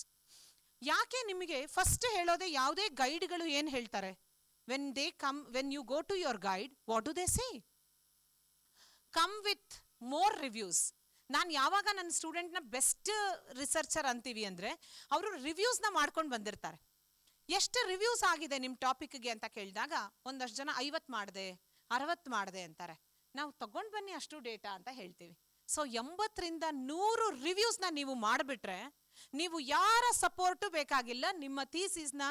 ಯಾಕೆ ನಿಮಗೆ ಫಸ್ಟ್ ಹೇಳೋದೇ ಯಾವುದೇ ಗೈಡ್ಗಳು ಏನು ಹೇಳ್ತಾರೆ? when you go to your guide, what do they say? Come with more reviews. ನಾನು ಯಾವಾಗ ನನ್ನ ಸ್ಟೂಡೆಂಟ್ನ ಬೆಸ್ಟ್ ರಿಸರ್ಚರ್ ಅಂತೀವಿ ಅಂದರೆ ಅವರು ರಿವ್ಯೂಸ್ನ ಮಾಡ್ಕೊಂಡು ಬಂದಿರ್ತಾರೆ. ಎಷ್ಟು ರಿವ್ಯೂಸ್ ಆಗಿದೆ ನಿಮ್ಮ ಟಾಪಿಕ್ಗೆ ಅಂತ ಕೇಳಿದಾಗ ಒಂದಷ್ಟು ಜನ 50 ಮಾಡಿದೆ 60 ಮಾಡಿದೆ ಅಂತಾರೆ. ನಾವು ತಗೊಂಡು ಬನ್ನಿ ಅಷ್ಟು ಡೇಟಾ ಅಂತ ಹೇಳ್ತೀವಿ. ಸೊ 80 ರಿಂದ 100 ರಿವ್ಯೂಸ್ನ ನೀವು ಮಾಡಿಬಿಟ್ರೆ ನೀವು ಯಾರ ಸಪೋರ್ಟು ಬೇಕಾಗಿಲ್ಲ, ನಿಮ್ಮ ಥೀಸಿಸ್ನ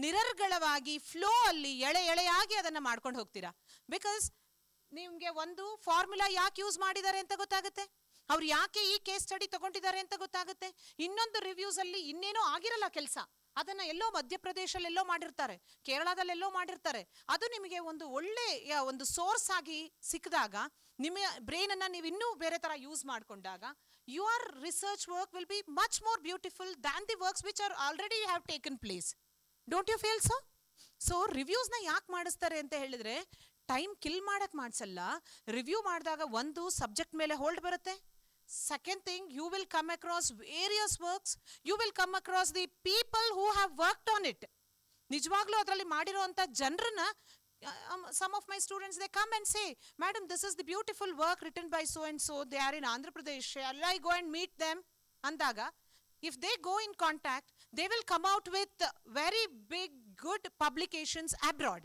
ನಿರರ್ಗಳವಾಗಿ ಫ್ಲೋ ಅಲ್ಲಿ ಎಳೆಯಾಗಿ ಅದನ್ನು ಮಾಡ್ಕೊಂಡು ಹೋಗ್ತೀರಾ. ಬಿಕಾಸ್ ನಿಮಗೆ ಒಂದು ಫಾರ್ಮುಲಾ ಯಾಕೆ ಯೂಸ್ ಮಾಡಿದ್ದಾರೆ ಅಂತ ಗೊತ್ತಾಗುತ್ತೆ, ಅವ್ರು ಯಾಕೆ ಈ ಕೇಸ್ ಸ್ಟಡಿ ತಗೊಂಡಿದ್ದಾರೆ ಅಂತ ಗೊತ್ತಾಗುತ್ತೆ. ಇನ್ನೊಂದು ರಿವ್ಯೂಸ್ ಅಲ್ಲಿ ಇನ್ನೇನೋ ಆಗಿರಲ್ಲ ಕೆಲಸ, ಅದನ್ನ ಎಲ್ಲೋ ಮಧ್ಯಪ್ರದೇಶಲ್ಲೆಲ್ಲೋ ಮಾಡಿರ್ತಾರೆ, ಕೇರಳದಲ್ಲೆಲ್ಲೋ ಮಾಡಿರ್ತಾರೆ. ಅದು ನಿಮಗೆ ಒಂದು ಒಳ್ಳೆಯ ಒಂದು ಸೋರ್ಸ್ ಆಗಿ ಸಿಕ್ಕಿದಾಗ ನಿಮ್ಮ ಬ್ರೈನ್ ಅನ್ನ ನೀವು ಇನ್ನೂ ಬೇರೆ ತರ ಯೂಸ್ ಮಾಡ್ಕೊಂಡಾಗ your research work will be much more beautiful than the works which are already have taken place. Don't you feel so? So reviews na ಯಾಕೆ ಮಾಡಿಸ್ತಾರೆ ಅಂತ ಹೇಳಿದ್ರೆ ಟೈಮ್ ಕಿಲ್ ಮಾಡಕ್ ಮಾಡಿಸಲ್ಲ. ರಿವ್ಯೂ ಮಾಡಿದಾಗ ಒಂದು ಸಬ್ಜೆಕ್ಟ್ ಮೇಲೆ ಹೋಲ್ಡ್ ಬರುತ್ತೆ. Second thing, you will come across various works. You will come across the people who have worked on it. ನಿಜವಾಗ್ಲೂ ಅದರಲ್ಲಿ ಮಾಡಿರುವಂಥ ಜನರನ್ನ some of my students, they come and say, madam, this is the beautiful work written by so and so, they are in Andhra Pradesh, shall I go and meet them? Andaga, if they go in contact, they will come out with very big good publications abroad.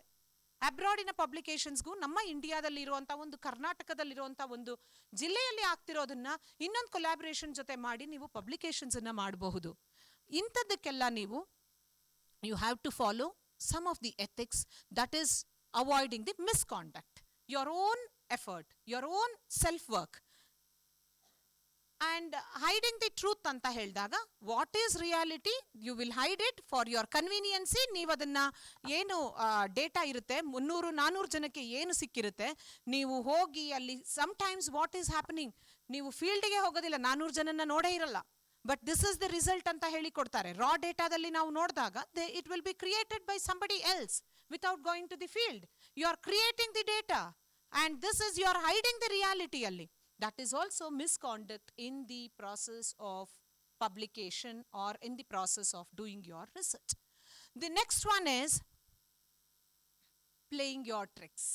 ಅಬ್ರಾಡಿನ ಪಬ್ಲಿಕೇಶನ್ಸ್ಗೂ ನಮ್ಮ ಇಂಡಿಯಾದಲ್ಲಿ ಇರುವಂಥ ಒಂದು ಕರ್ನಾಟಕದಲ್ಲಿರುವಂಥ ಒಂದು ಜಿಲ್ಲೆಯಲ್ಲಿ ಆಗ್ತಿರೋದನ್ನ ಇನ್ನೊಂದು collaboration ಜೊತೆ ಮಾಡಿ ನೀವು ಪಬ್ಲಿಕೇಶನ್ಸನ್ನು ಮಾಡಬಹುದು. ಇಂಥದ್ದಕ್ಕೆಲ್ಲ ನೀವು you have to follow some of the ethics, that is avoiding the misconduct, your own effort, your own self work and hiding the truth ಅಂತ ಹೇಳಿದಾಗ what is reality you will hide it for your convenience. ನೀವು ಅದನ್ನು ಏನು data ಇರುತ್ತೆ 300-400 ಜನಕ್ಕೆ ಏನು ಸಿಕ್ಕಿರುತ್ತೆ ನೀವು ಹೋಗಿ ಅಲ್ಲಿ ಸಮ್ಟೈಮ್ಸ್ ವಾಟ್ ಈಸ್ ಹ್ಯಾಪನಿಂಗ್, ನೀವು ಫೀಲ್ಡ್ಗೆ ಹೋಗೋದಿಲ್ಲ, 400 ಜನನ ನೋಡೇ ಇರಲ್ಲ, but this is the result ಅಂತ ಹೇಳಿ ಕೊಡ್ತಾರೆ. ರಾ ಡೇಟಾದಲ್ಲಿ ನಾವು ನೋಡಿದಾಗ it will be created by somebody else without going to the field. You are creating the data and this is you are hiding the ರಿಯಾಲಿಟಿಯಲ್ಲಿ. That is also misconduct in the process of publication or in the process of doing your research. The next one is playing your tricks.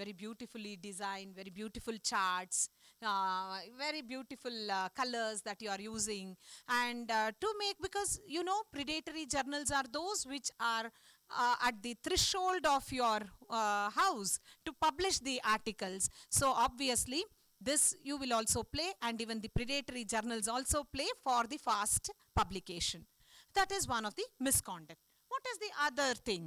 Very beautifully designed, very beautiful charts, very beautiful colors that you are using, and to make, because you know predatory journals are those which are at the threshold of your house to publish the articles. So obviously this you will also play, and even the predatory journals also play for the fast publication. That is one of the misconduct. What is the other thing?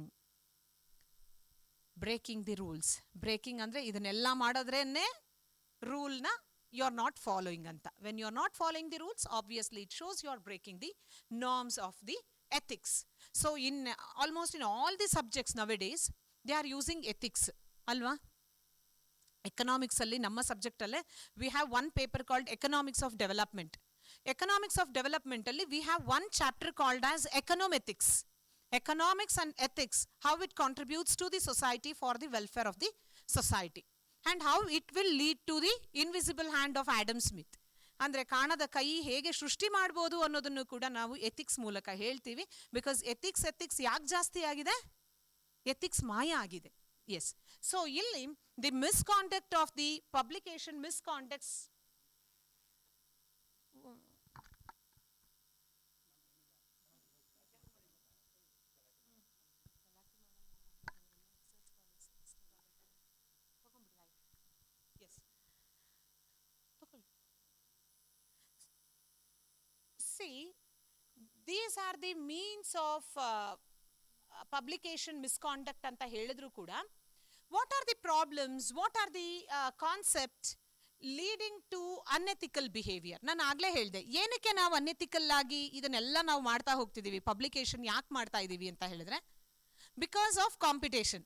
Breaking the rules. Breaking andre idanella madadrene rule na you are not following anta. When you are not following the rules, obviously it shows you are breaking the norms of the ethics. So in almost in all the subjects nowadays they are using ethics alva. Economics ಅಲ್ಲಿ ನಮ್ಮ subject ಅಲ್ಲೇ we have one paper called economics of development. Economics of development ಅಲ್ಲಿ we have one chapter called as economethics. economics and ethics, how it contributes to the society for the welfare of the society, and how it will lead to the invisible hand of Adam Smith. ಅಂದರೆ ಕಾಣದ ಕೈ ಹೇಗೆ ಸೃಷ್ಟಿ ಮಾಡ್ಬೋದು ಅನ್ನೋದನ್ನು ಕೂಡ ನಾವು ethics ಮೂಲಕ ಹೇಳ್ತೀವಿ. ಬಿಕಾಸ್ ಎಥಿಕ್ಸ್ ಯಾಕೆ ಜಾಸ್ತಿ ಆಗಿದೆ? ಎಥಿಕ್ಸ್ ಮಾಯ ಆಗಿದೆ. ಎಸ್. ಸೊ ಇಲ್ಲಿ the misconduct of the publication, misconducts see, these are the means of publication misconduct anta helidru kuda. What are the problems, what are the concepts leading to unethical behavior? ನಾನು ಆಗಲೇ ಹೇಳಿದೆ, ಏನಕ್ಕೆ ನಾವು unethical ಆಗಿ ಇದನ್ನೆಲ್ಲ ನಾವು ಮಾಡ್ತಾ ಹೋಗ್ತಿದ್ದೀವಿ, ಪಬ್ಲಿಕೇಶನ್ ಯಾಕೆ ಮಾಡ್ತಾ ಇದ್ದೀವಿ ಅಂತ ಹೇಳಿದ್ರೆ, ಬಿಕಾಸ್ ಆಫ್ ಕಾಂಪಿಟೇಷನ್.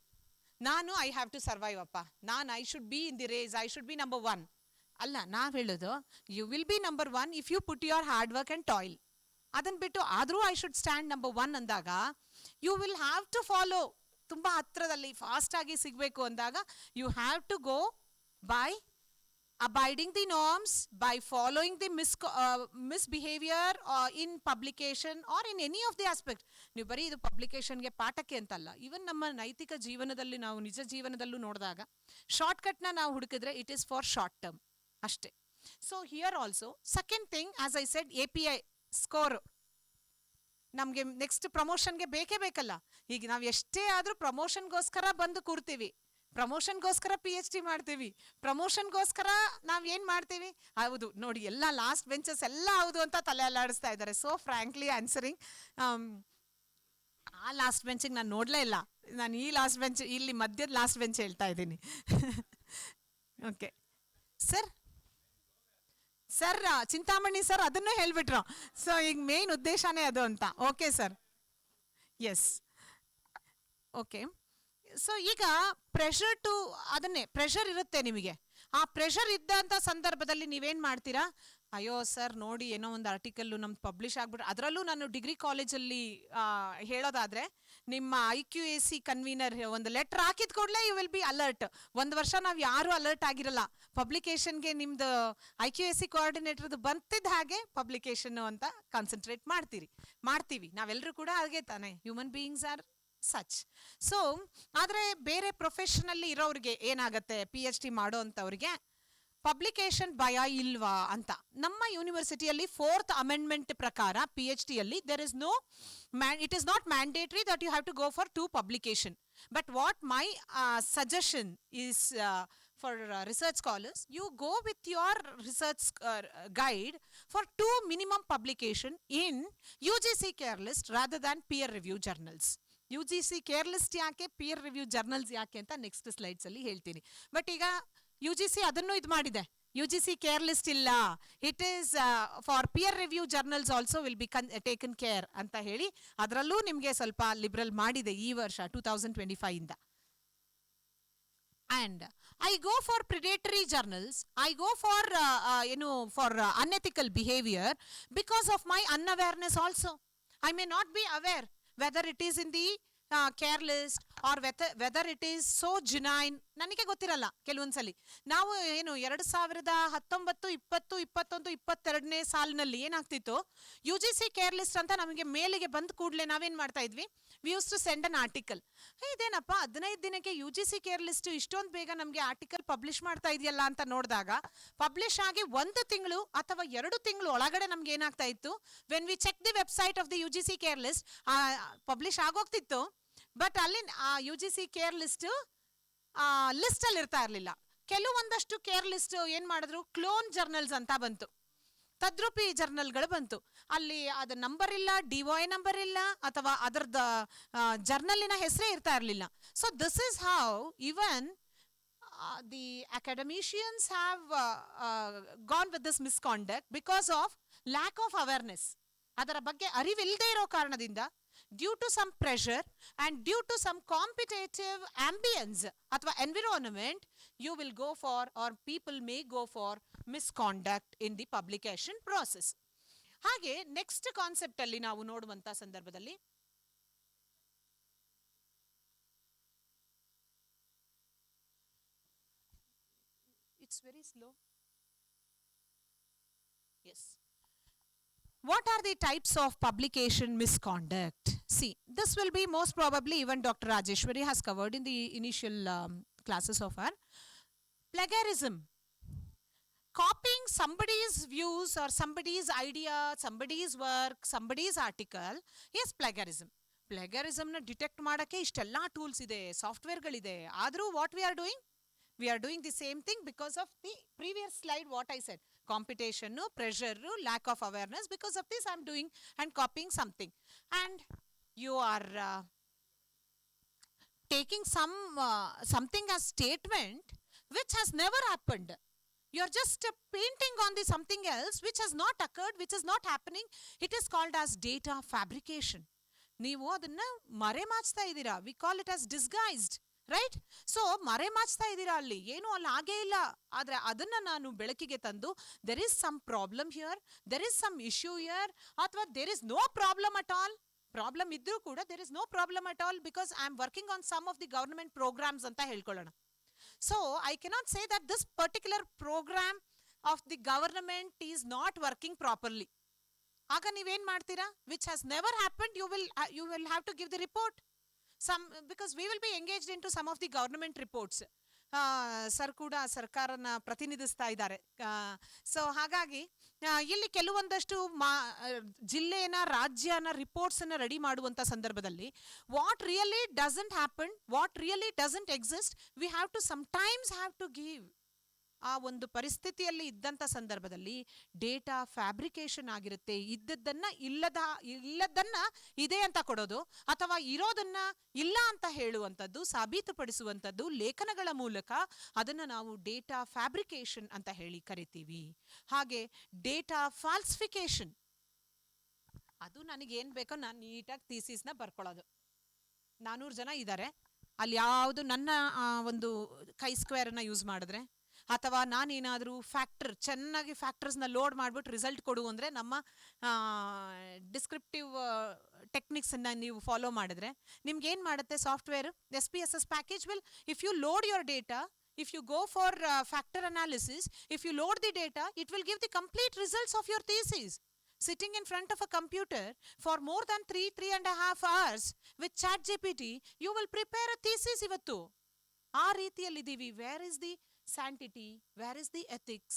ನಾನು ಐ ಹ್ಯಾವ್ ಟು ಸರ್ವೈವ್ ಅಪ್ಪ, ನಾನು I should be in the race, I should be number 1. ಅಲ್ಲ, ನಾವು ಹೇಳೋದು you will be number 1 if you put your hard work and toil. ಅದನ್ನು ಬಿಟ್ಟು ಆದರೂ ಐ ಶುಡ್ ಸ್ಟ್ಯಾಂಡ್ ನಂಬರ್ 1 ಅಂದಾಗ you will have to follow. ತುಂಬ ಹತ್ರದಲ್ಲಿ ಫಾಸ್ಟಾಗಿ ಸಿಗಬೇಕು ಅಂದಾಗ you have to go by abiding the norms, by following the misbehavior in publication or in any of the aspect. ನೀವು ಬರೀ ಇದು ಪಬ್ಲಿಕೇಶನ್ಗೆ ಪಾಠಕ್ಕೆ ಅಂತಲ್ಲ, ಈವನ್ ನಮ್ಮ ನೈತಿಕ ಜೀವನದಲ್ಲಿ ನಾವು ನಿಜ ಜೀವನದಲ್ಲೂ ನೋಡಿದಾಗ ಶಾರ್ಟ್ಕಟ್ನ ನಾವು ಹುಡುಕಿದ್ರೆ it is for short term ಅಷ್ಟೇ. So here also second thing, as I said, API score ನಮಗೆ ನೆಕ್ಸ್ಟ್ ಪ್ರಮೋಷನ್ಗೆ ಬೇಕೇ ಬೇಕಲ್ಲ. ಈಗ ನಾವು ಎಷ್ಟೇ ಆದರೂ ಪ್ರಮೋಷನ್ಗೋಸ್ಕರ ಬಂದು ಕೂರ್ತೀವಿ, ಪ್ರಮೋಷನ್ಗೋಸ್ಕರ PhD ಮಾಡ್ತೀವಿ, ಪ್ರಮೋಷನ್ಗೋಸ್ಕರ ನಾವು ಏನು ಮಾಡ್ತೀವಿ, ಹೌದು ನೋಡಿ ಎಲ್ಲ ಲಾಸ್ಟ್ ಬೆಂಚಸ್ ಎಲ್ಲ ಹೌದು ಅಂತ ತಲೆ ಅಲ್ಲಾಡಿಸ್ತಾ ಇದ್ದಾರೆ. ಸೊ ಫ್ರ್ಯಾಂಕ್ಲಿ ಆನ್ಸರಿಂಗ್, ಆ ಲಾಸ್ಟ್ ಬೆಂಚಿಗೆ ನಾನು ನೋಡಲೇ ಇಲ್ಲ, ನಾನು ಈ ಲಾಸ್ಟ್ ಬೆಂಚ್, ಇಲ್ಲಿ ಮಧ್ಯದ ಲಾಸ್ಟ್ ಬೆಂಚ್ ಹೇಳ್ತಾ ಇದ್ದೀನಿ. Okay sir, sir Chintamani sir ಅದನ್ನು ಹೇಳ್ಬಿಟ್ರು. ಸೊ ಈಗ ಮೇನ್ ಉದ್ದೇಶನೇ ಅದು ಅಂತ. Okay sir, yes, okay. So ಈಗ ಪ್ರೆಷರ್ ಟು, ಅದನ್ನೇ ಪ್ರೆಷರ್ ಇರುತ್ತೆ ನಿಮಗೆ. ಆ ಪ್ರೆಷರ್ ಇದ್ದಂಥ ಸಂದರ್ಭದಲ್ಲಿ ನೀವೇನು ಮಾಡ್ತೀರಾ, ಅಯ್ಯೋ ಸರ್ ನೋಡಿ ಏನೋ ಒಂದು ಆರ್ಟಿಕಲ್ಲು ನಮ್ದು ಪಬ್ಲಿಷ್ ಆಗ್ಬಿಟ್ರೆ, ಅದರಲ್ಲೂ ನಾನು ಡಿಗ್ರಿ ಕಾಲೇಜಲ್ಲಿ ಹೇಳೋದಾದರೆ ನಿಮ್ಮ IQAC ಕನ್ವೀನರ್ ಒಂದು ಲೆಟ್ರ್ ಹಾಕಿದ ಕೂಡಲೇ ಯು ವಿಲ್ ಬಿ ಅಲರ್ಟ್. ಒಂದು ವರ್ಷ ನಾವು ಯಾರೂ ಅಲರ್ಟ್ ಆಗಿರಲ್ಲ, ಪಬ್ಲಿಕೇಶನ್ಗೆ ನಿಮ್ಮದು IQAC ಕೋಆರ್ಡಿನೇಟರ್ದು ಬಂತಿದ್ದ ಹಾಗೆ ಪಬ್ಲಿಕೇಶನ್ನು ಅಂತ ಕಾನ್ಸಂಟ್ರೇಟ್ ಮಾಡ್ತೀವಿ ನಾವೆಲ್ಲರೂ ಕೂಡ. ಹಾಗೆ ತಾನೆ, human beings are such. So ಆದರೆ ಬೇರೆ ಪ್ರೊಫೆಷನಲ್ಲಿ ಇರೋರಿಗೆ ಏನಾಗುತ್ತೆ, PhD ಮಾಡೋ ಅಂಥವ್ರಿಗೆ ಪಬ್ಲಿಕೇಶನ್ ಭಯ ಇಲ್ವಾ ಅಂತ. ನಮ್ಮ ಯೂನಿವರ್ಸಿಟಿಯಲ್ಲಿ 4th ಅಮೆಂಡ್ಮೆಂಟ್ ಪ್ರಕಾರ PhDಯಲ್ಲಿ there is no, it is not mandatory that you have to go for 2 publication. But what my suggestion is for research scholars, you go with your research guide for 2 minimum publication in UGC care list rather than peer review journals. UGC care list ಯಾಕೆ, peer review journals ಯಾಕೆ ಅಂತ next ಸ್ಲೈಡ್ಸಲ್ಲಿ ಹೇಳ್ತೀನಿ. But ಈಗ UGC ಅದನ್ನು ಇದು ಮಾಡಿದೆ, UGC care list ಇಲ್ಲ, it is for peer review journals also will be taken care ಅಂತ ಹೇಳಿ ಅದರಲ್ಲೂ ನಿಮಗೆ ಸ್ವಲ್ಪ ಲಿಬ್ರಲ್ ಮಾಡಿದೆ ಈ ವರ್ಷ 2025 ಇಂದ. And I go for predatory journals, I go for for unethical behavior because of my unawareness also. I may not be aware whether it is in the care list or whether it is so genuine. ನನಗೆ ಗೊತ್ತಿರಲ್ಲ ಕೆಲವೊಂದ್ಸಲಿ. ನಾವು ಏನು 2019, 20, 21, 22ನೇ ಸಾಲಿನಲ್ಲಿ ಏನಾಗ್ತಿತ್ತು, UGC care list ಅಂತ ನಮಗೆ ಮೇಲಿಗೆ ಬಂದ ಕೂಡಲೇ ನಾವೇನು ಮಾಡ್ತಾ ಇದ್ವಿ, we use to send an article. ಇದೇನಪ್ಪ 15 ದಿನಕ್ಕೆ UGC ಕೇರ್ ಲಿಸ್ಟ್ ಇಷ್ಟೊಂದು ಬೇಗ ನಮಗೆ ಆರ್ಟಿಕಲ್ ಪಬ್ಲಿಷ್ ಮಾಡ್ತಾ ಇದೆಯಲ್ಲ ಅಂತ ನೋಡಿದಾಗ, ಪಬ್ಲಿಷ್ ಆಗಿ 1 ತಿಂಗಳು ಅಥವಾ 2 ತಿಂಗಳು ಒಳಗಡೆ ನಮ್ಗೆ ಏನಾಗ್ತಾ ಇತ್ತು, when we check the website of the UGC care list publish ಆಗೋಗ್ತಿತ್ತು. ಬಟ್ ಅಲ್ಲಿ UGC ಕೇರ್ ಲಿಸ್ಟಲ್ಲಿ ಇರ್ತಾ ಇರಲಿಲ್ಲ. ಕೆಲವೊಂದಷ್ಟು ಕೇರ್ ಲಿಸ್ಟ್ ಏನು ಮಾಡಿದ್ರು, ಕ್ಲೋನ್ ಜರ್ನಲ್ಸ್ ಅಂತ ಬಂತು, ತದ್ರೂಪಿ ಜರ್ನಲ್ಗಳು ಬಂತು. ಅಲ್ಲಿ ಅದು ನಂಬರ್ ಇಲ್ಲ, DOI ನಂಬರ್ ಇಲ್ಲ, ಅಥವಾ ಅದರದ ಜರ್ನಲಿನ ಹೆಸರೇ ಇರ್ತಾ ಇರಲಿಲ್ಲ. So this is how even the academicians have gone with this misconduct because of lack of awareness. ಅದರ ಬಗ್ಗೆ ಅರಿವಿಲ್ಲದೆ ಇರೋ ಕಾರಣದಿಂದ, due to some pressure and due to some competitive ambience ಅಥವಾ environment, you will go for, or people may go for misconduct in the publication process. ಹಾಗೆ next ಕಾನ್ಸೆಪ್ಟಲ್ಲಿ ನಾವು ನೋಡುವಂಥ ಸಂದರ್ಭದಲ್ಲಿ It's very slow. Yes. What are the types of publication misconduct? See, this will be most probably even Dr. Rajeshwari has covered in the initial classes of our plagiarism. Copying somebody's views or somebody's idea, somebody's work, somebody's article is plagiarism. Plagiarism na detect ಮಾಡಕ್ಕೆ ಇಷ್ಟೆಲ್ಲ tools ಇದೆ, ಸಾಫ್ಟ್ವೇರ್ಗಳಿದೆ. ಆದರೂ what we are doing? We are doing the same thing because of the previous slide what I said. Competition, pressure, lack of awareness. Because of this I am doing and copying something. And you are taking something as statement which has never happened. You are just painting on the something else which has not occurred, which is not happening. It is called as data fabrication. ನೀವು ಅದನ್ನ ಮರೆಮಾಚ್ತಾ ಇದ್ದೀರಾ. We call it as disguised. Right? So ಮರೆಮಾಚ್ತಾ ಇದ್ದೀರಾ, ಅಲ್ಲಿ ಏನು ಅಲ್ಲಿ ಆಗೇ ಇಲ್ಲ. ಆದರೆ ಅದನ್ನ ನಾನು ಬೆಳಕಿಗೆ ತಂದು there is some problem here, there is some issue here, ಅಥವಾ there is no problem at all. Problem ಇದ್ರೂ ಕೂಡ there is no problem at all because I am working on some of the government programs ಅಂತ ಹೇಳ್ಕೊಳ್ಳೋಣ. So I cannot say that this particular program of the government is not working properly. ಆಗ ನೀವೇನ್ ಮಾಡ್ತೀರಾ? Which has never happened, you will have to give the report. Because we will be engaged into some of the government reports. Sir ಕೂಡ ಸರ್ಕಾರನ ಪ್ರತಿನಿಧಿಸ್ತಾ ಇದ್ದಾರೆ. So ಹಾಗಾಗಿ ಇಲ್ಲಿ ಕೆಲವೊಂದಷ್ಟು ಜಿಲ್ಲೆನ ರಾಜ್ಯನ ರಿಪೋರ್ಟ್ಸನ್ನು ರೆಡಿ ಮಾಡುವಂಥ ಸಂದರ್ಭದಲ್ಲಿ what really doesn't happen, what really doesn't exist, we have to sometimes have to give. ಆ ಒಂದು ಪರಿಸ್ಥಿತಿಯಲ್ಲಿ ಇದ್ದಂಥ ಸಂದರ್ಭದಲ್ಲಿ ಡೇಟಾ ಫ್ಯಾಬ್ರಿಕೇಶನ್ ಆಗಿರುತ್ತೆ. ಇಲ್ಲದನ್ನ ಇದೆ ಅಂತ ಕೊಡೋದು ಅಥವಾ ಇರೋದನ್ನ ಇಲ್ಲ ಅಂತ ಹೇಳುವಂಥದ್ದು, ಸಾಬೀತುಪಡಿಸುವಂಥದ್ದು ಲೇಖನಗಳ ಮೂಲಕ, ಅದನ್ನು ನಾವು ಡೇಟಾ ಫ್ಯಾಬ್ರಿಕೇಶನ್ ಅಂತ ಹೇಳಿ ಕರಿತೀವಿ. ಹಾಗೆ ಡೇಟಾ ಫಾಲ್ಸಿಫಿಕೇಶನ್, ಅದು ನನಗೇನು ಬೇಕೋ ನಾನು ನೀಟಾಗಿ ಥೀಸಿಸ್ನ ಬರ್ಕೊಳ್ಳೋದು. 400 ಜನ ಇದ್ದಾರೆ, ಅಲ್ಲಿ ಯಾವುದು ನನ್ನ ಒಂದು ಕೈ ಸ್ಕ್ವೇರನ್ನು ಯೂಸ್ ಮಾಡಿದ್ರೆ ಅಥವಾ ನಾನೇನಾದರೂ ಚೆನ್ನಾಗಿ ಫ್ಯಾಕ್ಟರ್ಸ್ನ ಲೋಡ್ ಮಾಡಿಬಿಟ್ಟು ರಿಸಲ್ಟ್ ಕೊಡು ಅಂದರೆ ನಮ್ಮ ಡಿಸ್ಕ್ರಿಪ್ಟಿವ್ ಟೆಕ್ನಿಕ್ಸನ್ನು ನೀವು ಫಾಲೋ ಮಾಡಿದ್ರೆ ನಿಮ್ಗೆ ಏನು ಮಾಡುತ್ತೆ software? SPSS package will, if you load your data, if you go for factor analysis, if you load the data, it will give the complete results of your thesis. Sitting in front of a computer for more than 3.5 hours with ChatGPT, you will prepare a thesis ivattu. ಆ ರೀತಿಯಲ್ಲಿದ್ದೀವಿ. Where is the sanctity? Where is the ethics?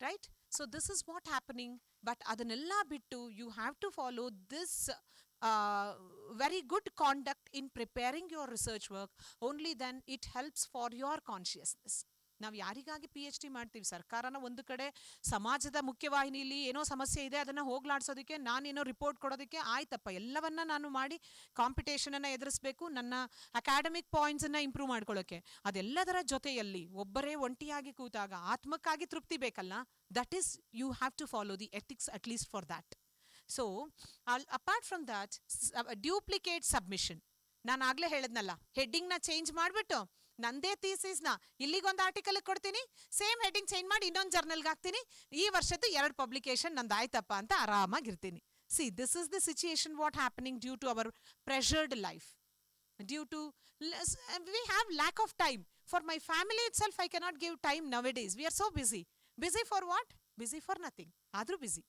Right? So this is what happening. But adanella bittu, you have to follow this very good conduct in preparing your research work. Only then it helps for your consciousness. ನಾವು ಯಾರಿಗಾಗಿ PhD ಮಾಡ್ತೀವಿ? ಸರ್ಕಾರನ ಒಂದು ಕಡೆ ಸಮಾಜದ ಮುಖ್ಯವಾಹಿನಿಯಲ್ಲಿ ಏನೋ ಸಮಸ್ಯೆ ಇದೆ ಅದನ್ನು ಹೋಗ್ಲಾಡ್ಸೋದಕ್ಕೆ, ನಾನೇನೋ ರಿಪೋರ್ಟ್ ಕೊಡೋದಕ್ಕೆ ಆಯ್ತಪ್ಪ, ಎಲ್ಲವನ್ನ ನಾನು ಮಾಡಿ ಕಾಂಪಿಟೇಷನನ್ನು ಎದುರಿಸಬೇಕು, ನನ್ನ ಅಕಾಡೆಮಿಕ್ ಪಾಯಿಂಟ್ಸನ್ನು ಇಂಪ್ರೂವ್ ಮಾಡ್ಕೊಳ್ಳೋಕ್ಕೆ. ಅದೆಲ್ಲದರ ಜೊತೆಯಲ್ಲಿ ಒಬ್ಬರೇ ಒಂಟಿಯಾಗಿ ಕೂತಾಗ ಆತ್ಮಕ್ಕಾಗಿ ತೃಪ್ತಿ ಬೇಕಲ್ಲ. That is you have to follow the ethics at least for that. So apart from that, duplicate submission. ನಾನು ಆಗಲೇ ಹೇಳಿದ್ನಲ್ಲ, ಹೆಡ್ಡಿಂಗ್ನ ಚೇಂಜ್ ಮಾಡಿಬಿಟ್ಟು ನಂದೇ ಥೀಸಿಸ್ನ ಇಲ್ಲಿಗೊಂದು ಆರ್ಟಿಕಲ್ ಕೊಡ್ತೀನಿ, ಸೇಮ್ ಹೆಡ್ಡಿಂಗ್ ಚೇಂಜ್ ಮಾಡಿ ಇನ್ನೊಂದು ಜರ್ನಲ್ಗೆ ಹಾಕ್ತೀನಿ, ಈ ವರ್ಷದ್ದು 2 ಪಬ್ಲಿಕೇಶನ್ ನಂದು ಆಯ್ತಪ್ಪ ಅಂತ ಆರಾಮಾಗಿರ್ತೀನಿ. See, this is the situation what happening due to our pressured life. Due to we have lack of time. For my family itself, I cannot give time nowadays. We are so busy. Busy for what? Busy for nothing. Adru busy.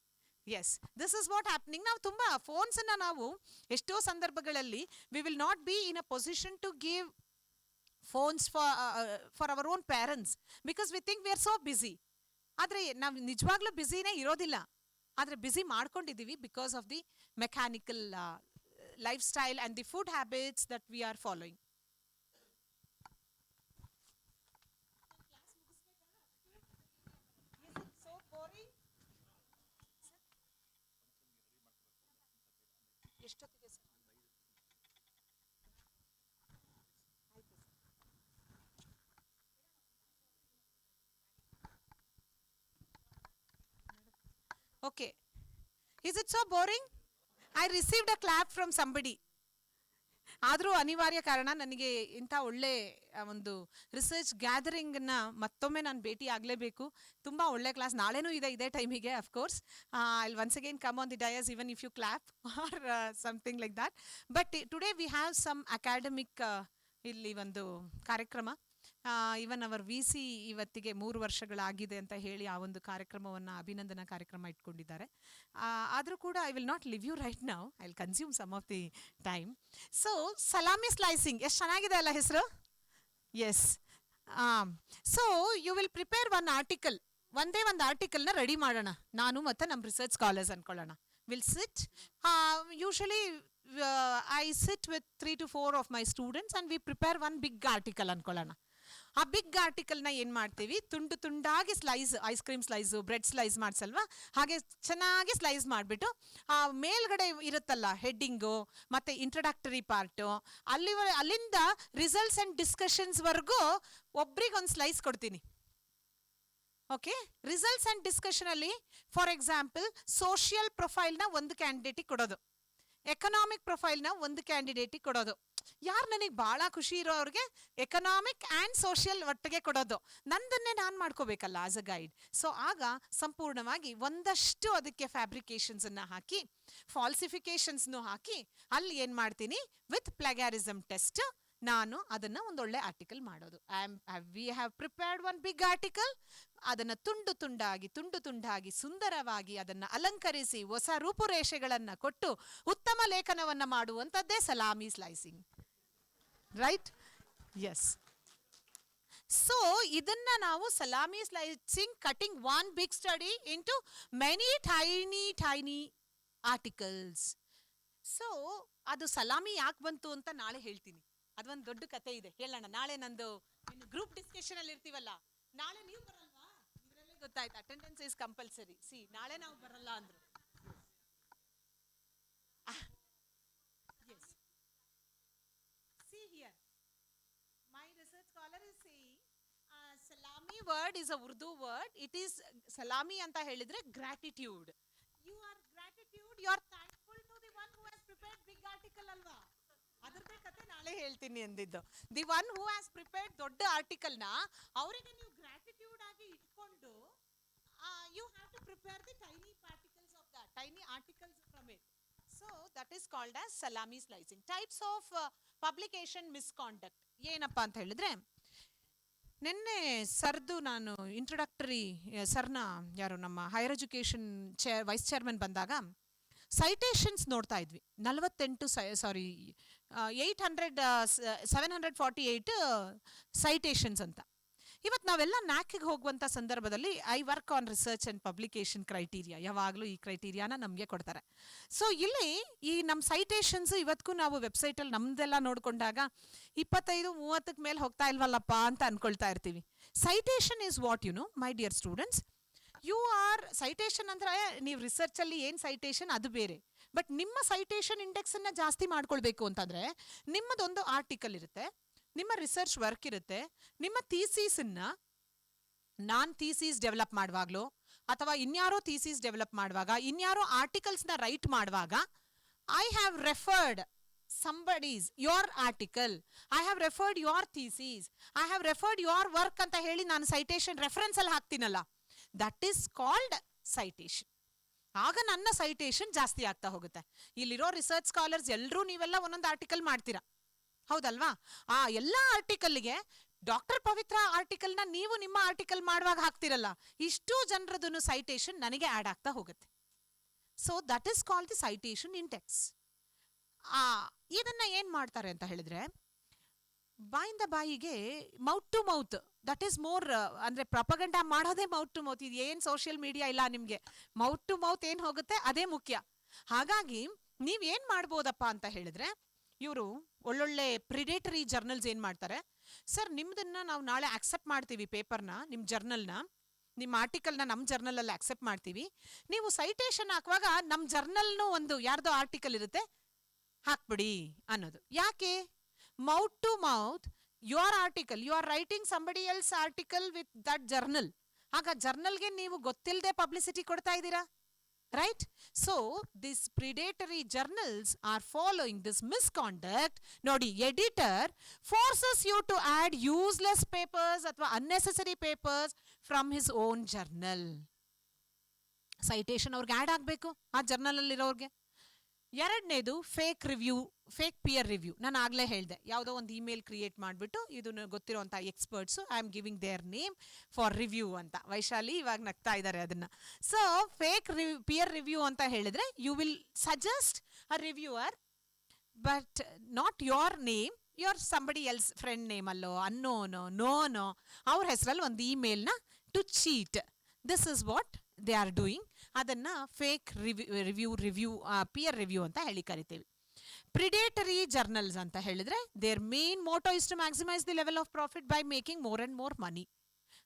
Yes, this is what happening. ನಾವು ತುಂಬ ಫೋನ್ಸನ್ನು ನಾವು ಎಷ್ಟೋ ಸಂದರ್ಭಗಳಲ್ಲಿ we will not be in a position to give phones for our own parents because we think we are so busy. ಆದರೆ ನಾವು ನಿಜವಾಗ್ಲೂ ಬ್ಯುಸಿನೇ ಇರೋದಿಲ್ಲ, ಆದರೆ ಬ್ಯುಸಿ ಮಾಡ್ಕೊಂಡಿದ್ದೀವಿ because of the mechanical lifestyle and the food habits that we are following. ಎಷ್ಟೊತ್ತಿಗೆ sir? Okay. Is it so boring? I received a clap from somebody. ಆದರೂ ಅನಿವಾರ್ಯ ಕಾರಣ ನನಗೆ ಇಂಥ ಒಳ್ಳೆ ಒಂದು ರಿಸರ್ಚ್ ಗ್ಯಾದರಿಂಗನ್ನು ಮತ್ತೊಮ್ಮೆ ನಾನು ಭೇಟಿ ಆಗಲೇಬೇಕು. ತುಂಬ ಒಳ್ಳೆ ಕ್ಲಾಸ್ ನಾಳೆನೂ ಇದೆ ಇದೇ ಟೈಮಿಗೆ. Of course I once again come on the dais even if you clap or something like that. But today we have some academic ಇಲ್ಲಿ ಒಂದು ಕಾರ್ಯಕ್ರಮ. ಇವನ್ ಅವರ್ ವಿ ಸಿ ಇವತ್ತಿಗೆ 3 ವರ್ಷಗಳಾಗಿದೆ ಅಂತ ಹೇಳಿ ಆ ಒಂದು ಕಾರ್ಯಕ್ರಮವನ್ನು ಅಭಿನಂದನಾ ಕಾರ್ಯಕ್ರಮ ಇಟ್ಕೊಂಡಿದ್ದಾರೆ. ಆದರೂ ಕೂಡ I will not leave you right now, I will consume some of the time. So salami slicing ಎಷ್ಟು ಚೆನ್ನಾಗಿದೆ ಅಲ್ಲ ಹೆಸರು. Yes. So you will prepare one article, ಒಂದೇ ಒಂದು ಆರ್ಟಿಕಲ್ನ ರೆಡಿ ಮಾಡೋಣ ನಾನು ಮತ್ತು ನಮ್ಮ ರಿಸರ್ಚ್ ಸ್ಕಾಲರ್ಸ್ ಅನ್ಕೊಳ್ಳೋಣ. Will sit, usually I sit with 3 to 4 of my students and we prepare one big article ಅನ್ಕೊಳ್ಳೋಣ. ಆ ಬಿಗ್ ಆರ್ಟಿಕಲ್ನ ಏನು ಮಾಡ್ತೀವಿ, ತುಂಡು ತುಂಡಾಗಿ slice, ice cream slice, bread slice ಮಾಡಿಸಲ್ವಾ, ಹಾಗೆ ಚೆನ್ನಾಗಿ ಸ್ಲೈಸ್ ಮಾಡಿಬಿಟ್ಟು ಆ ಮೇಲ್ಗಡೆ ಇರುತ್ತಲ್ಲ ಹೆಡ್ಡಿಂಗು ಮತ್ತು ಇಂಟ್ರಡಕ್ಟರಿ ಪಾರ್ಟು, ಅಲ್ಲಿಂದ ರಿಸಲ್ಟ್ಸ್ ಆ್ಯಂಡ್ ಡಿಸ್ಕಷನ್ಸ್ವರೆಗೂ ಒಬ್ರಿಗೊಂದು ಸ್ಲೈಸ್ ಕೊಡ್ತೀನಿ. ಓಕೆ, ರಿಸಲ್ಟ್ಸ್ ಆ್ಯಂಡ್ ಡಿಸ್ಕಷನಲ್ಲಿ ಫಾರ್ ಎಕ್ಸಾಂಪಲ್ ಸೋಷಿಯಲ್ ಪ್ರೊಫೈಲ್ನ ಒಂದು ಕ್ಯಾಂಡಿಡೇಟಿಗೆ ಕೊಡೋದು, ಎಕನಾಮಿಕ್ ಪ್ರೊಫೈಲ್ನ ಒಂದು ಕ್ಯಾಂಡಿಡೇಟಿಗೆ ಕೊಡೋದು. ಯಾರು ನನಗೆ ಭಾಳ ಖುಷಿ ಇರೋ ಅವ್ರಿಗೆ ಎಕನಾಮಿಕ್ ಆ್ಯಂಡ್ ಸೋಷಿಯಲ್ ಒಟ್ಟಿಗೆ ಕೊಡೋದು, ನಂದನ್ನೇ ನಾನು ಮಾಡ್ಕೋಬೇಕಲ್ಲ ಆಸ್ ಅ ಗೈಡ್. ಸೊ ಆಗ ಸಂಪೂರ್ಣವಾಗಿ ಒಂದಷ್ಟು ಅದಕ್ಕೆ ಫ್ಯಾಬ್ರಿಕೇಶನ್ಸನ್ನು ಹಾಕಿ, ಫಾಲ್ಸಿಫಿಕೇಶನ್ಸ್ನು ಹಾಕಿ, ಅಲ್ಲಿ ಏನು ಮಾಡ್ತೀನಿ, ವಿತ್ ಪ್ಲಗ್ಯಾರಿಸಮ್ ಟೆಸ್ಟ್ ನಾನು ಅದನ್ನು ಒಂದೊಳ್ಳೆ ಆರ್ಟಿಕಲ್ ಮಾಡೋದು. We have prepared one big article. ಅದನ್ನು ತುಂಡು ತುಂಡಾಗಿ ಸುಂದರವಾಗಿ ಅದನ್ನು ಅಲಂಕರಿಸಿ ಹೊಸ ರೂಪುರೇಷೆಗಳನ್ನು ಕೊಟ್ಟು ಉತ್ತಮ ಲೇಖನವನ್ನು ಮಾಡುವಂಥದ್ದೇ salami slicing. Right? Yes. So ಇದನ್ನ ನಾವು salami slicing, cutting one big study into many tiny articles. So ಅದು ಸಲಾಮಿ ಯಾಕೆ ಬಂತು ಅಂತ ನಾಳೆ ಹೇಳ್ತೀನಿ. ಅದೊಂದು ದೊಡ್ಡ ಕತೆ ಇದೆ, ಹೇಳೋಣ ನಾಳೆ. ನಂದು ಗ್ರೂಪ್ ಡಿಸ್ಕಷನ್ ಅಲ್ಲಿ ಇರ್ತೀವಲ್ಲ, ನಾಳೆ ನೀವು ಬರಲ್ವಾ? ಇದರಲ್ಲೇ ಗೊತ್ತಾಯ್ತು, ಅಟೆಂಡೆನ್ಸ್ ಇಸ್ ಕಂಪಲ್ಸರಿ. ನಾಳೆ ನಾವು ಬರಲ್ಲ ಅಂದ್ರು. Yes. See here, my research scholar is saying salami word is a Urdu word. It is salami anta helidre gratitude. You are gratitude, you are thankful to the one who has prepared big article alva. ಅದರದೇ ಕತೆ ನಾಳೆ ಹೇಳ್ತೀನಿ ಅಂದಿದ್ದು. The one who has prepared ದೊಡ್ಡ ಆರ್ಟಿಕಲ್ನ ಅವರಿಗೆ ನೀವು gratitude ಆಗಿ ಇಟ್ಕೊಂಡು you have to prepare the tiny particles of that, tiny articles from it. So that is called as salami slicing. Types of publication misconduct ಏನಪ್ಪ ಅಂತ ಹೇಳಿದ್ರೆ, ನಿನ್ನೆ ಸರ್ದು ನಾನು ಇಂಟ್ರೊಡಕ್ಟರಿ ಸರ್ನ ಯಾರು ನಮ್ಮ ಹೈಯರ್ ಎಜುಕೇಷನ್ ವೈಸ್ ಚೇರ್ಮನ್ ಬಂದಾಗ ಸೈಟೇಷನ್ಸ್ ನೋಡ್ತಾ ಇದ್ವಿ. 748 ಸೈಟೇಷನ್ಸ್ ಅಂತ. ಇವತ್ತು ನಾವೆಲ್ಲ ನ್ಯಾಕಿಗೆ ಹೋಗುವಂಥ ಸಂದರ್ಭದಲ್ಲಿ I work on research and publication criteria, ಯಾವಾಗಲೂ ಈ ಕ್ರೈಟೀರಿಯಾನ ನಮಗೆ ಕೊಡ್ತಾರೆ. ಸೊ ಇಲ್ಲಿ ಈ ನಮ್ಮ ಸೈಟೇಷನ್ಸ್ ಇವತ್ತಿಗೂ ನಾವು ವೆಬ್ಸೈಟಲ್ಲಿ ನಮ್ಮದೆಲ್ಲ ನೋಡಿಕೊಂಡಾಗ 25-30 ಮೇಲೆ ಹೋಗ್ತಾ ಇಲ್ವಲ್ಲಪ್ಪ ಅಂತ ಅಂದ್ಕೊಳ್ತಾ ಇರ್ತೀವಿ. Citation is what you know my dear students. You are citation ಅಂದರೆ ನೀವು ರಿಸರ್ಚಲ್ಲಿ ಏನು ಸೈಟೇಷನ್ ಅದು ಬೇರೆ. ಬಟ್ ನಿಮ್ಮ ಸೈಟೇಷನ್ ಇಂಡೆಕ್ಸನ್ನು ಜಾಸ್ತಿ ಮಾಡ್ಕೊಳ್ಬೇಕು ಅಂತಂದರೆ ನಿಮ್ಮದೊಂದು ಆರ್ಟಿಕಲ್ ಇರುತ್ತೆ, ನಿಮ್ಮ ರಿಸರ್ಚ್ ವರ್ಕ್ ಇರುತ್ತೆ, ನಿಮ್ಮ ಥೀಸೀಸನ್ನು ನಾನ್ ಥೀಸೀಸ್ ಡೆವಲಪ್ ಮಾಡುವಾಗಲೋ ಅಥವಾ ಇನ್ಯಾರೋ ಥೀಸೀಸ್ ಡೆವಲಪ್ ಮಾಡುವಾಗ, ಇನ್ಯಾರೋ ಆರ್ಟಿಕಲ್ಸ್ನ ರೈಟ್ ಮಾಡುವಾಗ, I have referred somebody's your article, I have referred your thesis, I have referred your work ಅಂತ ಹೇಳಿ ನಾನು ಸೈಟೇಷನ್ ರೆಫರೆನ್ಸ್ ಅಲ್ಲಿ ಹಾಕ್ತೀನಲ್ಲ, ದಟ್ ಈಸ್ ಕಾಲ್ಡ್ ಸೈಟೇಷನ್. ಆಗ ನನ್ನ ಸೈಟೇಷನ್ ಜಾಸ್ತಿ ಆಗ್ತಾ ಹೋಗುತ್ತೆ. ಇಲ್ಲಿರೋ ರಿಸರ್ಚ್ ಸ್ಕಾಲರ್ಸ್ ಎಲ್ಲರೂ ನೀವೆಲ್ಲ ಒಂದೊಂದು ಆರ್ಟಿಕಲ್ ಮಾಡ್ತೀರಾ, ಹೌದಲ್ವಾ? ಆ ಎಲ್ಲ ಆರ್ಟಿಕಲ್ಗೆ ಡಾಕ್ಟರ್ ಪವಿತ್ರ ಆರ್ಟಿಕಲ್ನ ನೀವು ನಿಮ್ಮ ಆರ್ಟಿಕಲ್ ಮಾಡುವಾಗ ಹಾಕ್ತಿರಲ್ಲ, ಇಷ್ಟು ಜನರದನ್ನು ಸೈಟೇಷನ್ ನನಗೆ ಆ್ಯಡ್ ಆಗ್ತಾ ಹೋಗುತ್ತೆ. So that is called the citation index. ಇದನ್ನ ಏನ್ ಮಾಡ್ತಾರೆ ಅಂತ ಹೇಳಿದ್ರೆ, ಬಾಯಿಂದ ಬಾಯಿಗೆ, mouth to mouth, that is more, ಅಂದ್ರೆ ಪ್ರೊಪಗಂಡಾ ಮಾಡೋದೇ ಮೌತ್ ಟು ಮೌತ್. ಇದು ಏನು ಸೋಷಿಯಲ್ ಮೀಡಿಯಾ ಇಲ್ಲ ನಿಮಗೆ, ಮೌತ್ ಟು ಮೌತ್ ಏನು ಹೋಗುತ್ತೆ ಅದೇ ಮುಖ್ಯ. ಹಾಗಾಗಿ ನೀವೇನ್ ಮಾಡ್ಬೋದಪ್ಪ ಅಂತ ಹೇಳಿದ್ರೆ, ಇವರು ಒಳ್ಳೊಳ್ಳೆ ಪ್ರಿಡೇಟರಿ ಜರ್ನಲ್ಸ್ ಏನು ಮಾಡ್ತಾರೆ, ಸರ್ ನಿಮ್ದನ್ನ ನಾವು ನಾಳೆ ಆಕ್ಸೆಪ್ಟ್ ಮಾಡ್ತೀವಿ, ಪೇಪರ್ನ, ನಿಮ್ಮ ಜರ್ನಲ್ನ, ನಿಮ್ಮ ಆರ್ಟಿಕಲ್ನ ನಮ್ಮ ಜರ್ನಲಲ್ಲಿ ಆಕ್ಸೆಪ್ಟ್ ಮಾಡ್ತೀವಿ, ನೀವು ಸೈಟೇಷನ್ ಹಾಕುವಾಗ ನಮ್ಮ ಜರ್ನಲ್ನು ಒಂದು ಯಾರ್ದೋ ಆರ್ಟಿಕಲ್ ಇರುತ್ತೆ ಹಾಕ್ಬಿಡಿ ಅನ್ನೋದು. ಯಾಕೆ? Mouth to mouth, your article, you are writing somebody else article with that journal. ಆಗ ಜರ್ನಲ್ಗೆ ನೀವು ಗೊತ್ತಿಲ್ಲದೆ ಪಬ್ಲಿಸಿಟಿ ಕೊಡ್ತಾ ಇದ್ದೀರಾ, right? So this predatory journals are following this misconduct. ನೋಡಿ, editor forces you to add useless papers ಅಥವಾ unnecessary papers from his own journal. Citation ಅವ್ರಿಗೆ add ಆಗಬೇಕು ಆ ಜರ್ನಲಲ್ಲಿರೋರ್ಗೆ. ಎರಡನೇದು fake review fake peer review. ನಾನು ಆಗಲೇ ಹೇಳಿದೆ, ಯಾವುದೋ ಒಂದು ಇಮೇಲ್ ಕ್ರಿಯೇಟ್ ಮಾಡಿಬಿಟ್ಟು ಇದನ್ನು ಗೊತ್ತಿರೋಂಥ experts I am giving their name for review ಅಂತ. ವೈಶಾಲಿ ಇವಾಗ ನಗ್ತಾ ಇದ್ದಾರೆ ಅದನ್ನು. ಸೊ ಫೇಕ್ ಪಿಯರ್ ರಿವ್ಯೂ ಅಂತ ಹೇಳಿದ್ರೆ you will suggest a reviewer but not your name, your somebody else friend ನೇಮಲ್ಲೋ ಅನ್ನೋನೋ ನೋನೋ ಅವ್ರ ಹೆಸರಲ್ಲಿ ಒಂದು ಇಮೇಲ್ನ to cheat. This is what they are doing. ಅದನ್ನು ಫೇಕ್ ಪಿಯರ್ ರಿವ್ಯೂ ಅಂತ ಹೇಳಿ ಕರಿತೀವಿ. ಪ್ರಿಡೇಟರಿ ಜರ್ನಲ್ಸ್ ಅಂತ ಹೇಳಿದ್ರೆ their main motto is to maximise the level of profit by making more and more money.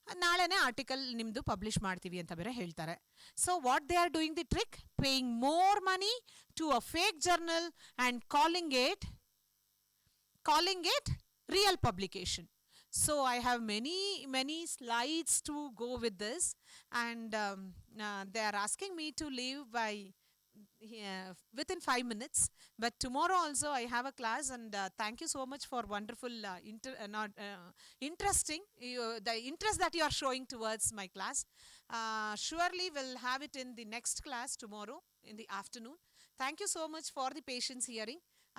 ನಾಳೆನೇ ಆರ್ಟಿಕಲ್ ನಿಮ್ಮದು ಪಬ್ಲಿಷ್ ಮಾಡ್ತೀವಿ ಅಂತ ಬೇರೆ ಹೇಳ್ತಾರೆ. So what they are doing the trick, paying more money to a fake journal and calling it real publication. So I have many slides to go with this, and they are asking me to leave by within 5 minutes, but tomorrow also I have a class, and thank you so much for wonderful interesting the interest that you are showing towards my class. Surely we'll have it in the next class tomorrow in the afternoon. Thank you so much for the patience hearing.